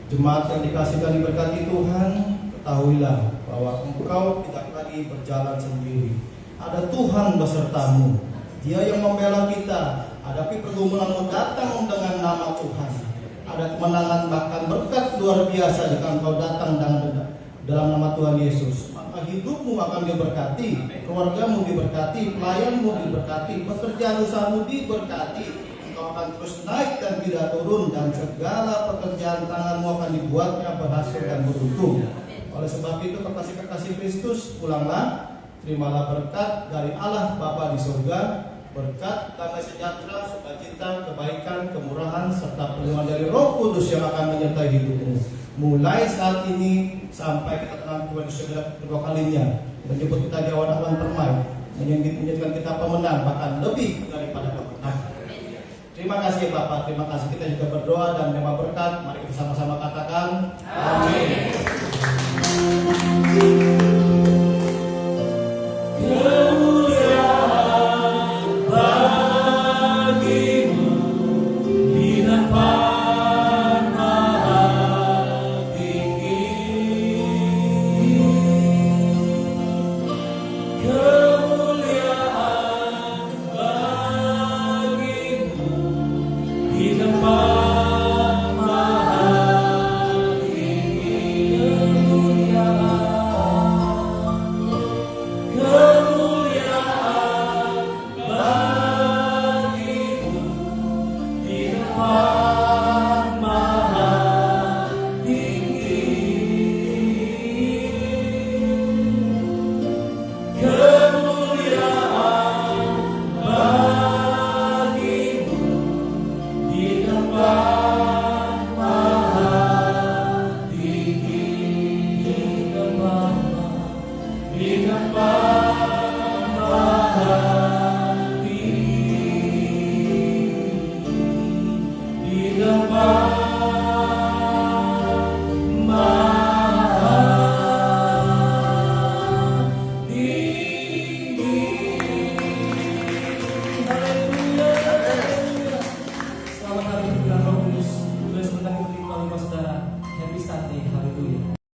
Jemaat yang dikasihkan diberkati Tuhan, ketahuilah bahwa engkau tidak lagi berjalan sendiri. Ada Tuhan besertamu. Dia yang membela kita. Hadapi pergumulanmu, datang dengan nama Tuhan. Ada kemenangan, bahkan berkat luar biasa jika engkau datang dalam nama Tuhan Yesus. Maka hidupmu akan diberkati, keluargamu diberkati, pelayanmu diberkati, pekerjaan usahamu diberkati. Engkau akan terus naik dan tidak turun, dan segala pekerjaan tanganmu akan dibuatnya berhasil dan beruntung. Oleh sebab itu, kekasih-kekasih Kristus, pulanglah, terimalah berkat dari Allah Bapa di surga, berkat, damai sejahtera, sukacita, kebaikan, kemurahan, serta perlindungan dari Roh Kudus yang akan menyertai hidupmu. Mulai saat ini sampai kita tenang Tuhan Yesus kedua kalinya, menjemput kita di awan-awan permai, menjadikan kita pemenang, bahkan lebih daripada pemenang. Terima kasih Bapak, terima kasih. Kita juga berdoa dan menerima berkat. Mari kita sama-sama katakan amin. Di tempat maha tinggi. Santi, haleluya.